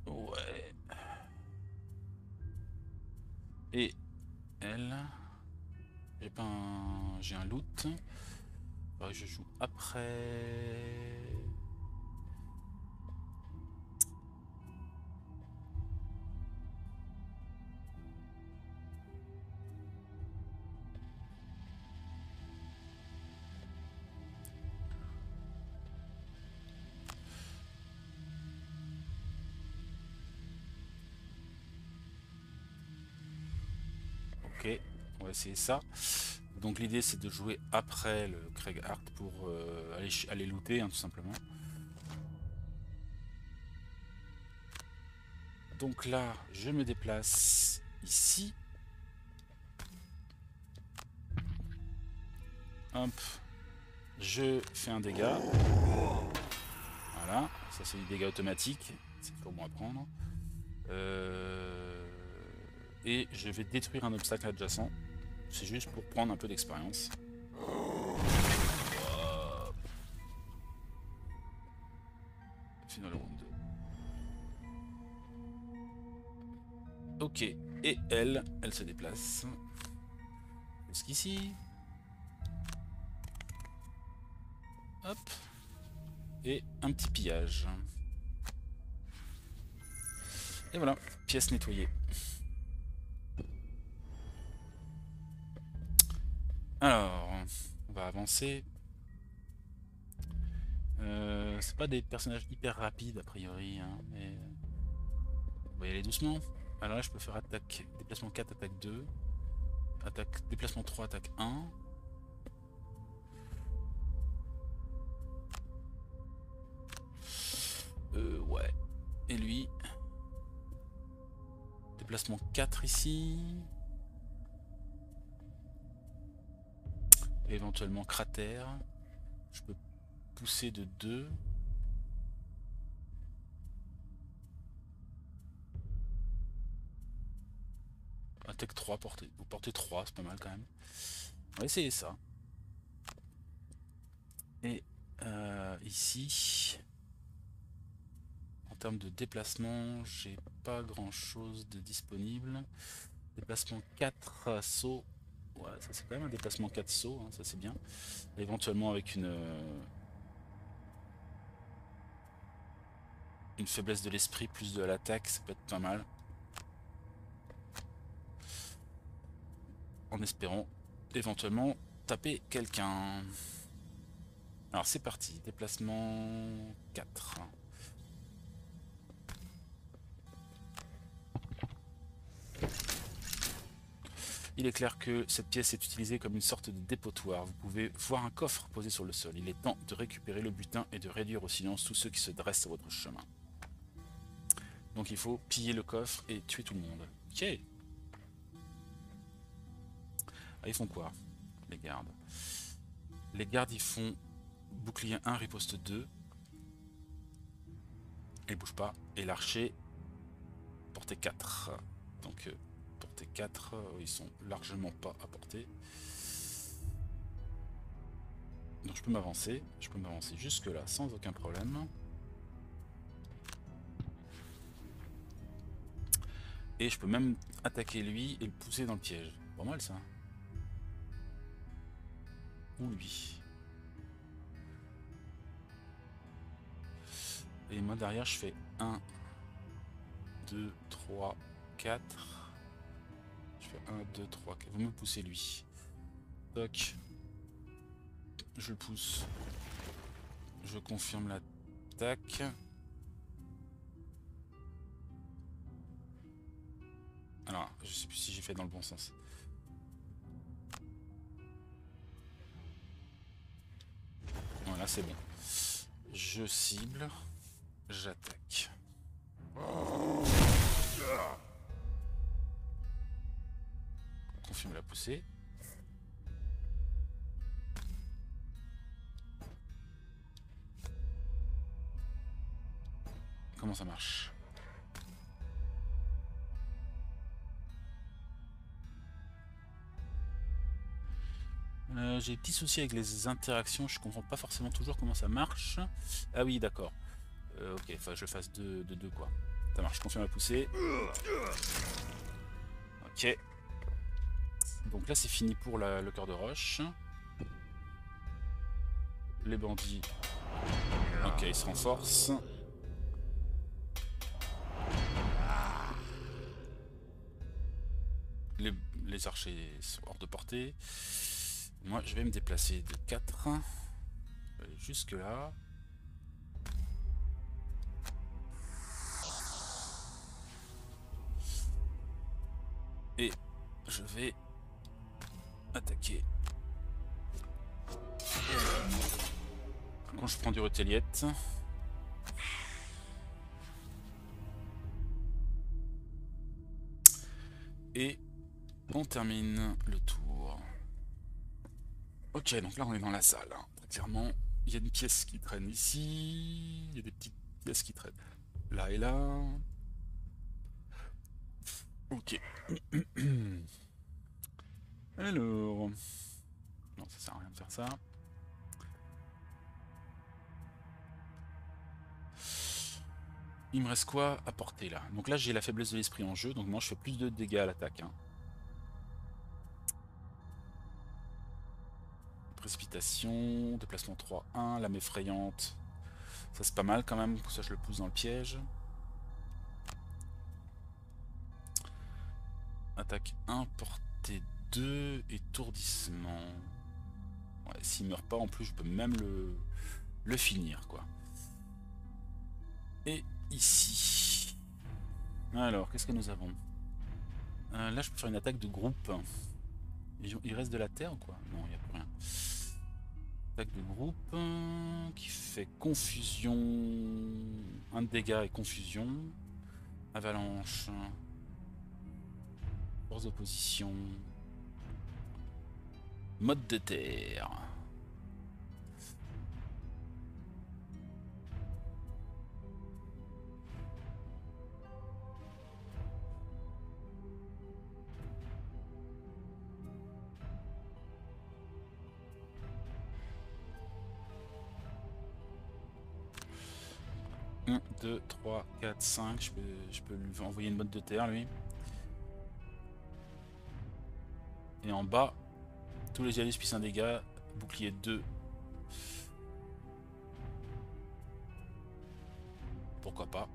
Ouais. Et elle... J'ai pas un... J'ai un loot. Ouais, je joue après... Ok, on va essayer ça. Donc l'idée c'est de jouer après le Craig Hart pour aller looter hein, tout simplement. Donc là je me déplace ici. Hop, je fais un dégât. Voilà, ça c'est du dégât automatique, c'est toujours bon à prendre. Et je vais détruire un obstacle adjacent. C'est juste pour prendre un peu d'expérience. Final round. Ok, et elle se déplace. Jusqu'ici. Hop. Et un petit pillage. Et voilà, pièce nettoyée. Alors, on va avancer. C'est pas des personnages hyper rapides a priori, hein, mais on va y aller doucement. Alors là, je peux faire attaque, déplacement 4, attaque 2, attaque, déplacement 3, attaque 1. Ouais. Et lui, déplacement 4 ici. Et éventuellement cratère. Je peux pousser de 2. Attaque 3, vous portez 3, c'est pas mal quand même. On va essayer ça. Et ici, en termes de déplacement, j'ai pas grand chose de disponible. Déplacement 4 sauts. Ouais, ça c'est quand même un déplacement 4 sauts, hein, ça c'est bien. Éventuellement avec une faiblesse de l'esprit plus de l'attaque, ça peut être pas mal. En espérant éventuellement taper quelqu'un. Alors c'est parti, déplacement 4. Il est clair que cette pièce est utilisée comme une sorte de dépotoir. Vous pouvez voir un coffre posé sur le sol. Il est temps de récupérer le butin et de réduire au silence tous ceux qui se dressent sur votre chemin. Donc il faut piller le coffre et tuer tout le monde. Ok. Ah, ils font quoi, les gardes? Les gardes, ils font bouclier 1, riposte 2. Ils bougent pas. Et l'archer, portée 4. Donc, portée 4, ils sont largement pas à portée. Donc je peux m'avancer jusque là sans aucun problème. Et je peux même attaquer lui et le pousser dans le piège. Pas mal ça. Ou lui. Et moi derrière je fais 1, 2, 3, 4. Je fais 1, 2, 3, 4. Vous me poussez lui. Toc. Je le pousse. Je confirme l'attaque. Alors, je sais plus si j'ai fait dans le bon sens. Voilà, c'est bon. Je cible. J'attaque. Confirme la poussée. Comment ça marche? J'ai des petits soucis avec les interactions, je comprends pas forcément toujours comment ça marche. Ah oui, d'accord. Ok, enfin je fasse de 2 quoi. Ça marche, je confirme la poussée. Ok. Donc là c'est fini pour le cœur de roche. Les bandits. Ok, ils se renforcent. Les archers sont hors de portée. Moi je vais me déplacer de 4. Jusque là. Et je vais attaquer. Quand je prends du reteliette. Et on termine le tour. Ok, donc là on est dans la salle. Très clairement, il y a une pièce qui traîne ici. Il y a des petites pièces qui traînent là et là. Ok. Alors... Non, ça sert à rien de faire ça. Il me reste quoi à porter là? Donc là j'ai la faiblesse de l'esprit en jeu, donc moi je fais plus de dégâts à l'attaque. Précipitation, déplacement 3-1, lame effrayante. Ça c'est pas mal quand même, pour ça je le pousse dans le piège. Attaque 1, portée 2, étourdissement. Ouais, s'il meurt pas en plus je peux même le finir quoi. Et ici. Alors, qu'est-ce que nous avons? Là je peux faire une attaque de groupe. Il reste de la terre ou quoi? Non, il n'y a plus rien. Attaque de groupe qui fait confusion. 1 de dégâts et confusion. Avalanche. Force d'opposition. Mode de terre. Un, 2, 3, 4, 5. Je peux lui envoyer une mode de terre lui. Et en bas, tous les alliés subissent un dégât. Bouclier 2. Pourquoi pas?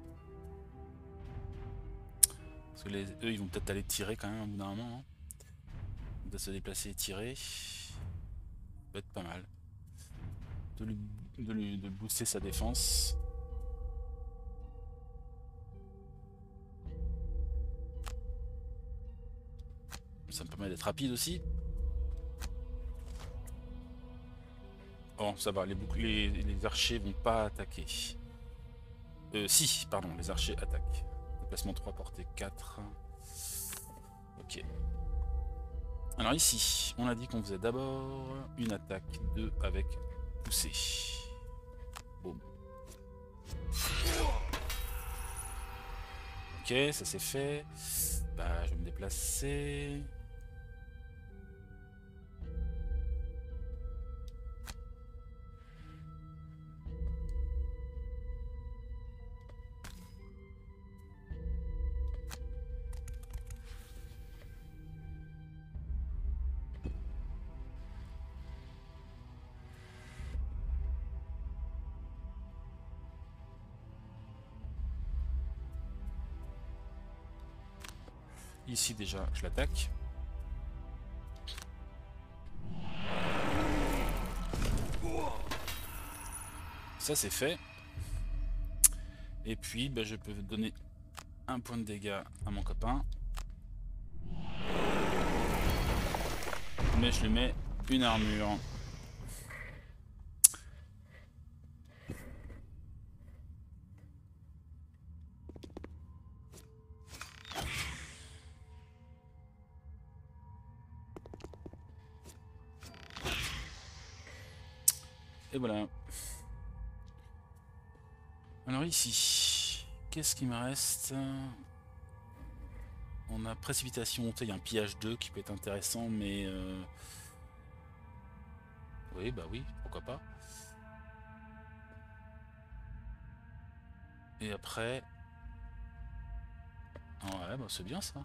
Parce que eux ils vont peut-être aller tirer quand même au bout d'un moment. Hein. On doit se déplacer et tirer. Ça peut être pas mal. De booster sa défense. Ça me permet d'être rapide aussi. Oh, ça va, les archers vont pas attaquer. Si, pardon, les archers attaquent. Déplacement 3, portée 4. Ok. Alors ici, on a dit qu'on faisait d'abord une attaque 2 avec poussée. Boum. Ok, ça c'est fait. Bah, je vais me déplacer. Ici déjà, je l'attaque. Ça c'est fait. Et puis bah, je peux donner un point de dégâts à mon copain. Mais je lui mets une armure. Et voilà. Alors ici, qu'est-ce qui me reste? On a précipitation montée, il y a un pillage 2 qui peut être intéressant, mais... Oui, bah oui, pourquoi pas. Et après... Ouais, bah c'est bien ça.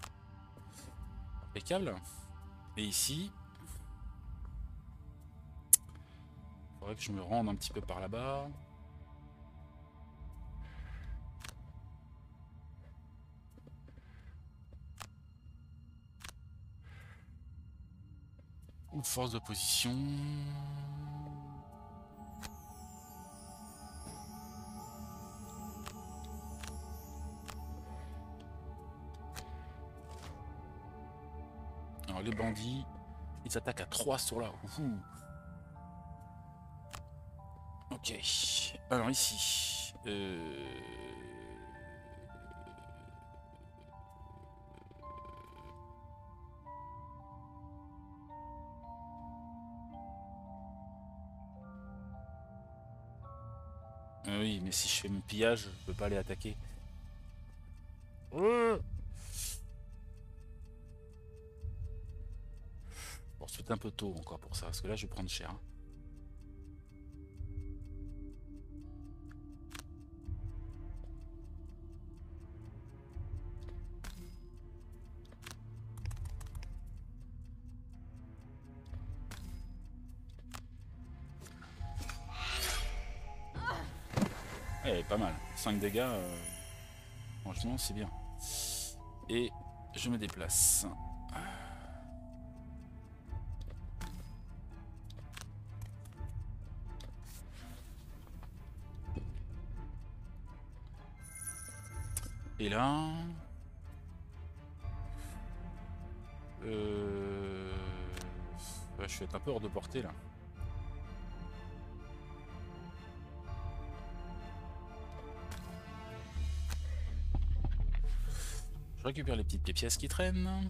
Impeccable. Et ici... Faudrait que je me rende un petit peu par là-bas. Ou force d'opposition. Alors les bandits, ils s'attaquent à 3 sur là. Ouhou. Ok. Alors ici. Oui, mais si je fais mon pillage, je peux pas les attaquer. Bon, c'est un peu tôt encore pour ça, parce que là je vais prendre cher. Hein. Ouais, pas mal. 5 dégâts, franchement, c'est bien. Et je me déplace. Et là... Ouais, je vais être un peu hors de portée, là. Je récupère les petites pièces qui traînent.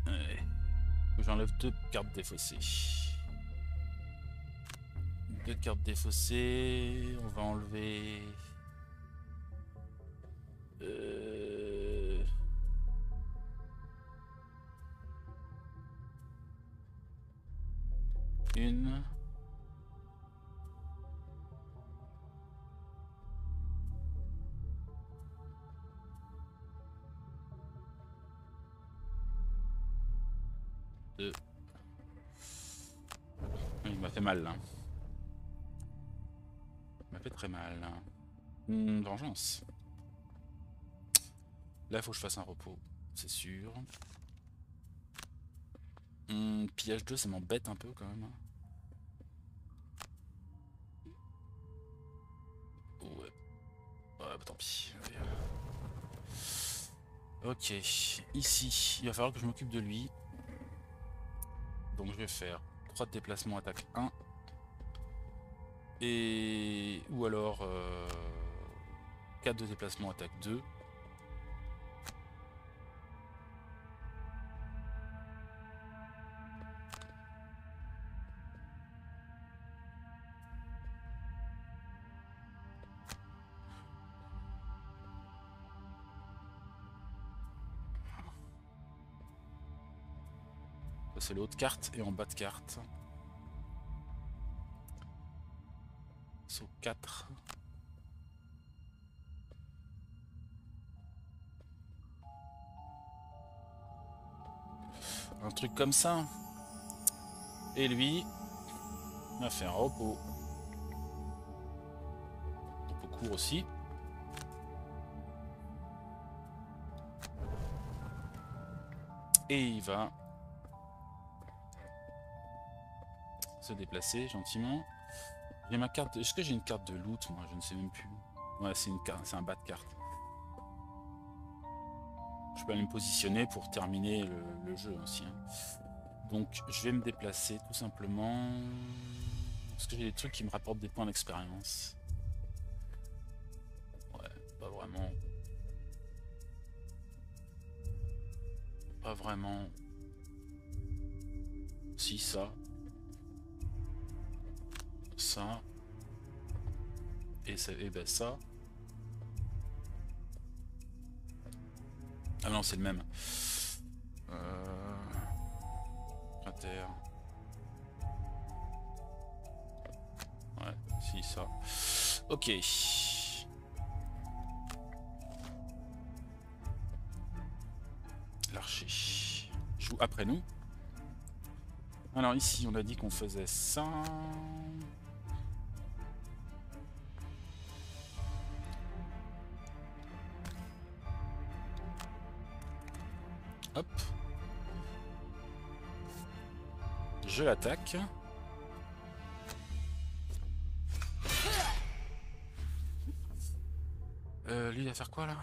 Ouais. J'enlève 2 cartes défaussées. 2 cartes défaussées. On va enlever... Une... Deux... Il m'a fait mal, là. Il m'a fait très mal. Vengeance. Là, il faut que je fasse un repos, c'est sûr. Pillage 2, ça m'embête un peu quand même. Ouais. Ouais, bah tant pis. Ok, ici, il va falloir que je m'occupe de lui. Donc je vais faire 3 de déplacement, attaque 1. Et... ou alors 4 de déplacement, attaque 2. C'est l'autre carte et en bas de carte. Saut 4. Un truc comme ça. Et lui, il va faire repos. Repos court aussi. Et il va se déplacer gentiment. J'ai ma carte. Est-ce que j'ai une carte de loot? Moi, je ne sais même plus. Ouais, c'est une carte, c'est un bas de carte. Je peux aller me positionner pour terminer le jeu aussi. Hein. Donc, je vais me déplacer tout simplement. Est-ce que j'ai des trucs qui me rapportent des points d'expérience? Ouais, pas vraiment. Pas vraiment. Si, ça. Ça. Et ça. Et ben ça. Ah non, c'est le même. Cratère. Ouais, si, ça. Ok. L'archer joue après nous. Alors ici, on a dit qu'on faisait ça. Hop. Je l'attaque. Lui, il va faire quoi là?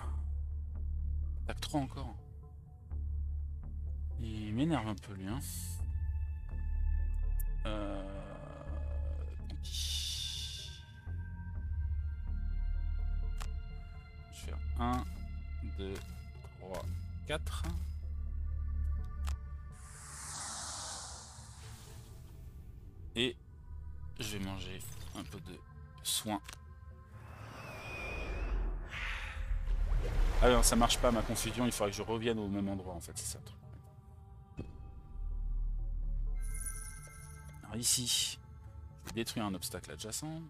Attaque 3 encore. Il m'énerve un peu lui. Hein. Je vais faire 1, 2, 3, 4. Et je vais manger un peu de soin. Ah non, ça marche pas ma confusion, il faudrait que je revienne au même endroit en fait, c'est ça le truc. Alors ici, je vais détruire un obstacle adjacent.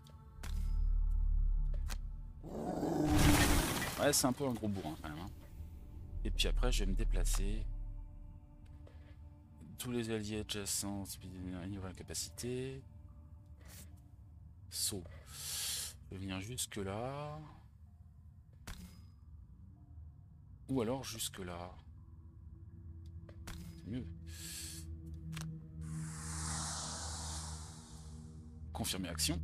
Ouais, c'est un peu un gros bourrin quand même. Hein. Et puis après, je vais me déplacer. Tous les alliés adjacents, ignorer la capacité. Saut. Je vais venir jusque là. Ou alors jusque là. C'est mieux. Confirmer action.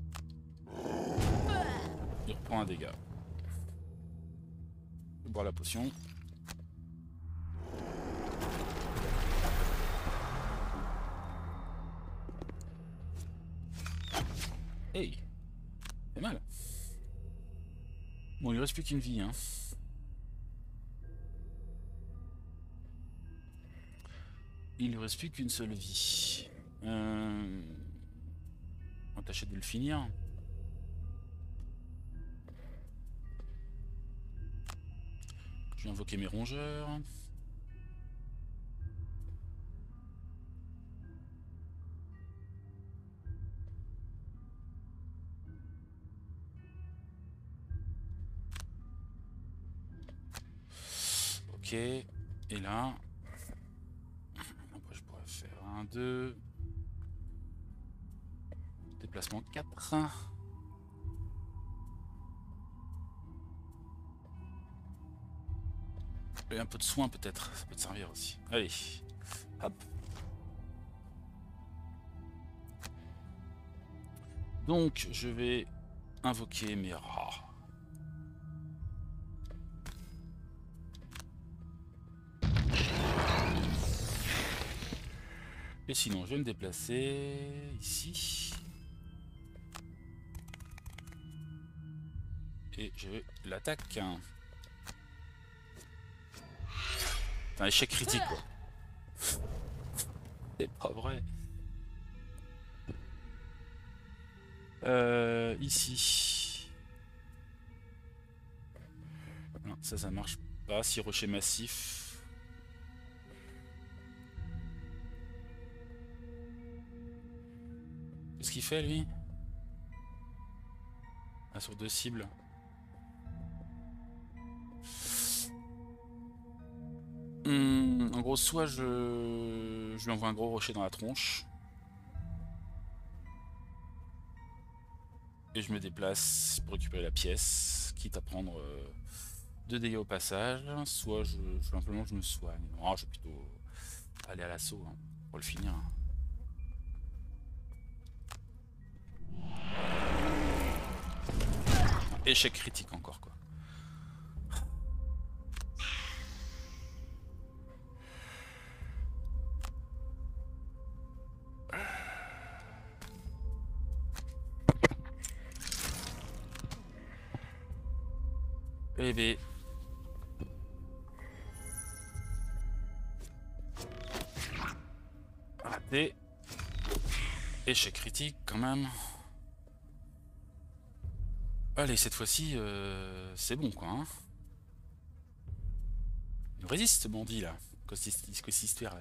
Il reprend un dégât. Je vais boire la potion. Hey, c'est mal. Bon, il reste plus qu'une vie, hein. Il ne reste plus qu'une seule vie. On va tâcher de le finir. Je vais invoquer mes rongeurs. Ok. Et là... Après je pourrais faire 1, 2... Déplacement 4. Et un peu de soin peut-être, ça peut te servir aussi. Allez, hop. Donc je vais invoquer mes rats. Et sinon, je vais me déplacer ici. Et je l'attaque. C'est un échec critique, quoi. C'est pas vrai. Ici. Non, ça marche pas. Si rocher massif. Qu'est-ce qu'il fait, lui? Ah, sur 2 cibles. En gros, soit je lui envoie un gros rocher dans la tronche. Et je me déplace pour récupérer la pièce, quitte à prendre 2 dégâts au passage. Soit simplement je me soigne. Non, je vais plutôt aller à l'assaut hein, pour le finir. Échec critique encore quoi. Bébé. Raté. Échec critique quand même. Allez, cette fois-ci, c'est bon quoi. Hein. Il résiste ce bandit là. Cette histoire.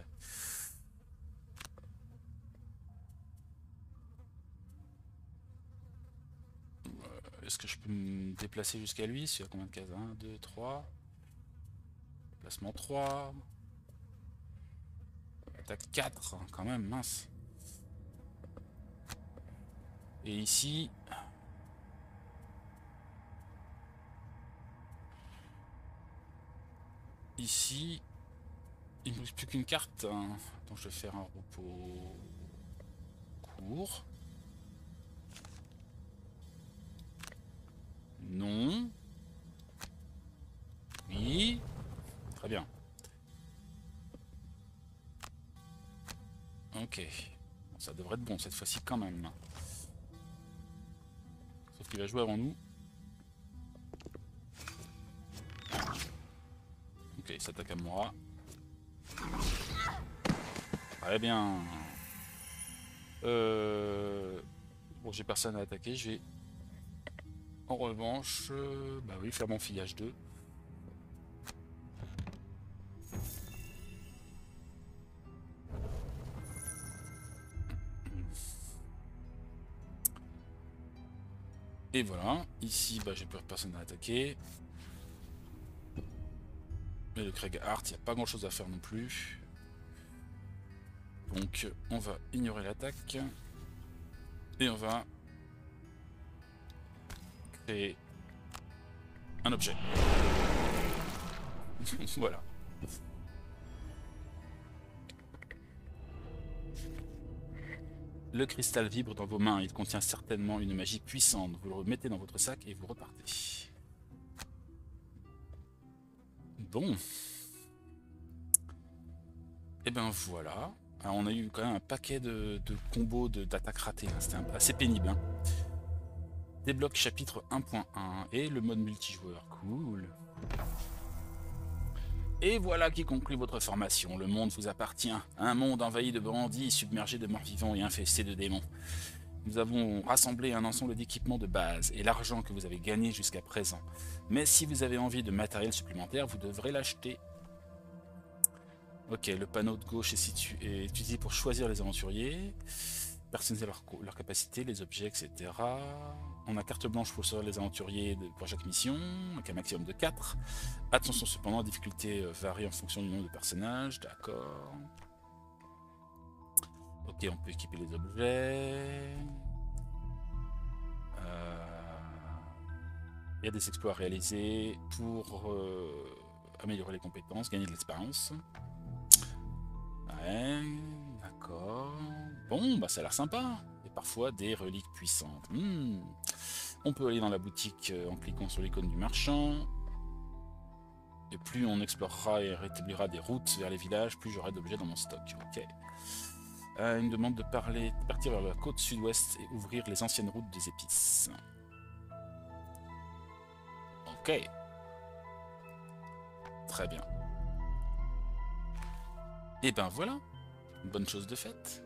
Est-ce que je peux me déplacer jusqu'à lui? Il y a combien de cases? 1, 2, 3. Placement 3. Attaque 4, quand même, mince. Et ici... Ici... Il ne me reste plus qu'une carte. Hein. Donc je vais faire un repos... court. Non. Oui. Très bien. Ok. Bon, ça devrait être bon cette fois-ci quand même. Sauf qu'il va jouer avant nous. Ok, il s'attaque à moi. Très bien. Bon, j'ai personne à attaquer. Je vais en revanche, bah oui, faire mon fillage 2. Et voilà, ici bah, j'ai peur personne à attaquer. Mais le Craig Hart, il n'y a pas grand chose à faire non plus. Donc on va ignorer l'attaque. Et on va créer un objet. Voilà. Le cristal vibre dans vos mains, il contient certainement une magie puissante. Vous le remettez dans votre sac et vous repartez. Bon. Et ben voilà. Alors on a eu quand même un paquet de combos d'attaques ratées. Hein. C'était assez pénible. Hein. Débloque chapitre 1.1 et le mode multijoueur. Cool. Et voilà qui conclut votre formation. Le monde vous appartient. Un monde envahi de bandits, submergé de morts vivants et infesté de démons. Nous avons rassemblé un ensemble d'équipements de base et l'argent que vous avez gagné jusqu'à présent. Mais si vous avez envie de matériel supplémentaire, vous devrez l'acheter. Ok, le panneau de gauche est utilisé pour choisir les aventuriers, personnaliser leurs capacités, les objets, etc. On a carte blanche pour choisir les aventuriers pour chaque mission, avec un maximum de 4. Attention cependant, la difficulté varie en fonction du nombre de personnages, d'accord. Ok, on peut équiper les objets. Il y a des exploits à réaliser pour améliorer les compétences, gagner de l'expérience. Ouais, d'accord. Bon, bah ça a l'air sympa. Et parfois des reliques puissantes. On peut aller dans la boutique en cliquant sur l'icône du marchand. Et plus on explorera et rétablira des routes vers les villages, plus j'aurai d'objets dans mon stock. Ok. Il me demande de partir vers la côte sud-ouest et ouvrir les anciennes routes des épices. Ok. Très bien. Et ben voilà, une bonne chose de faite.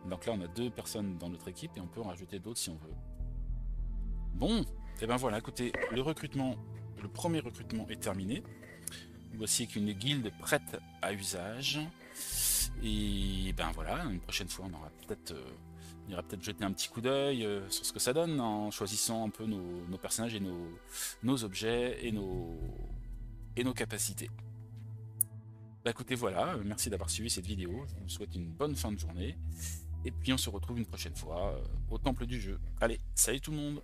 Donc là, on a 2 personnes dans notre équipe et on peut en rajouter d'autres si on veut. Bon, et ben voilà, écoutez, le premier recrutement est terminé. Voici qu'une guilde prête à usage. Et ben voilà, une prochaine fois, on ira peut-être jeter un petit coup d'œil sur ce que ça donne en choisissant un peu nos personnages et nos objets et nos capacités. Bah écoutez, voilà, merci d'avoir suivi cette vidéo. Je vous souhaite une bonne fin de journée. Et puis on se retrouve une prochaine fois au temple du jeu. Allez, salut tout le monde!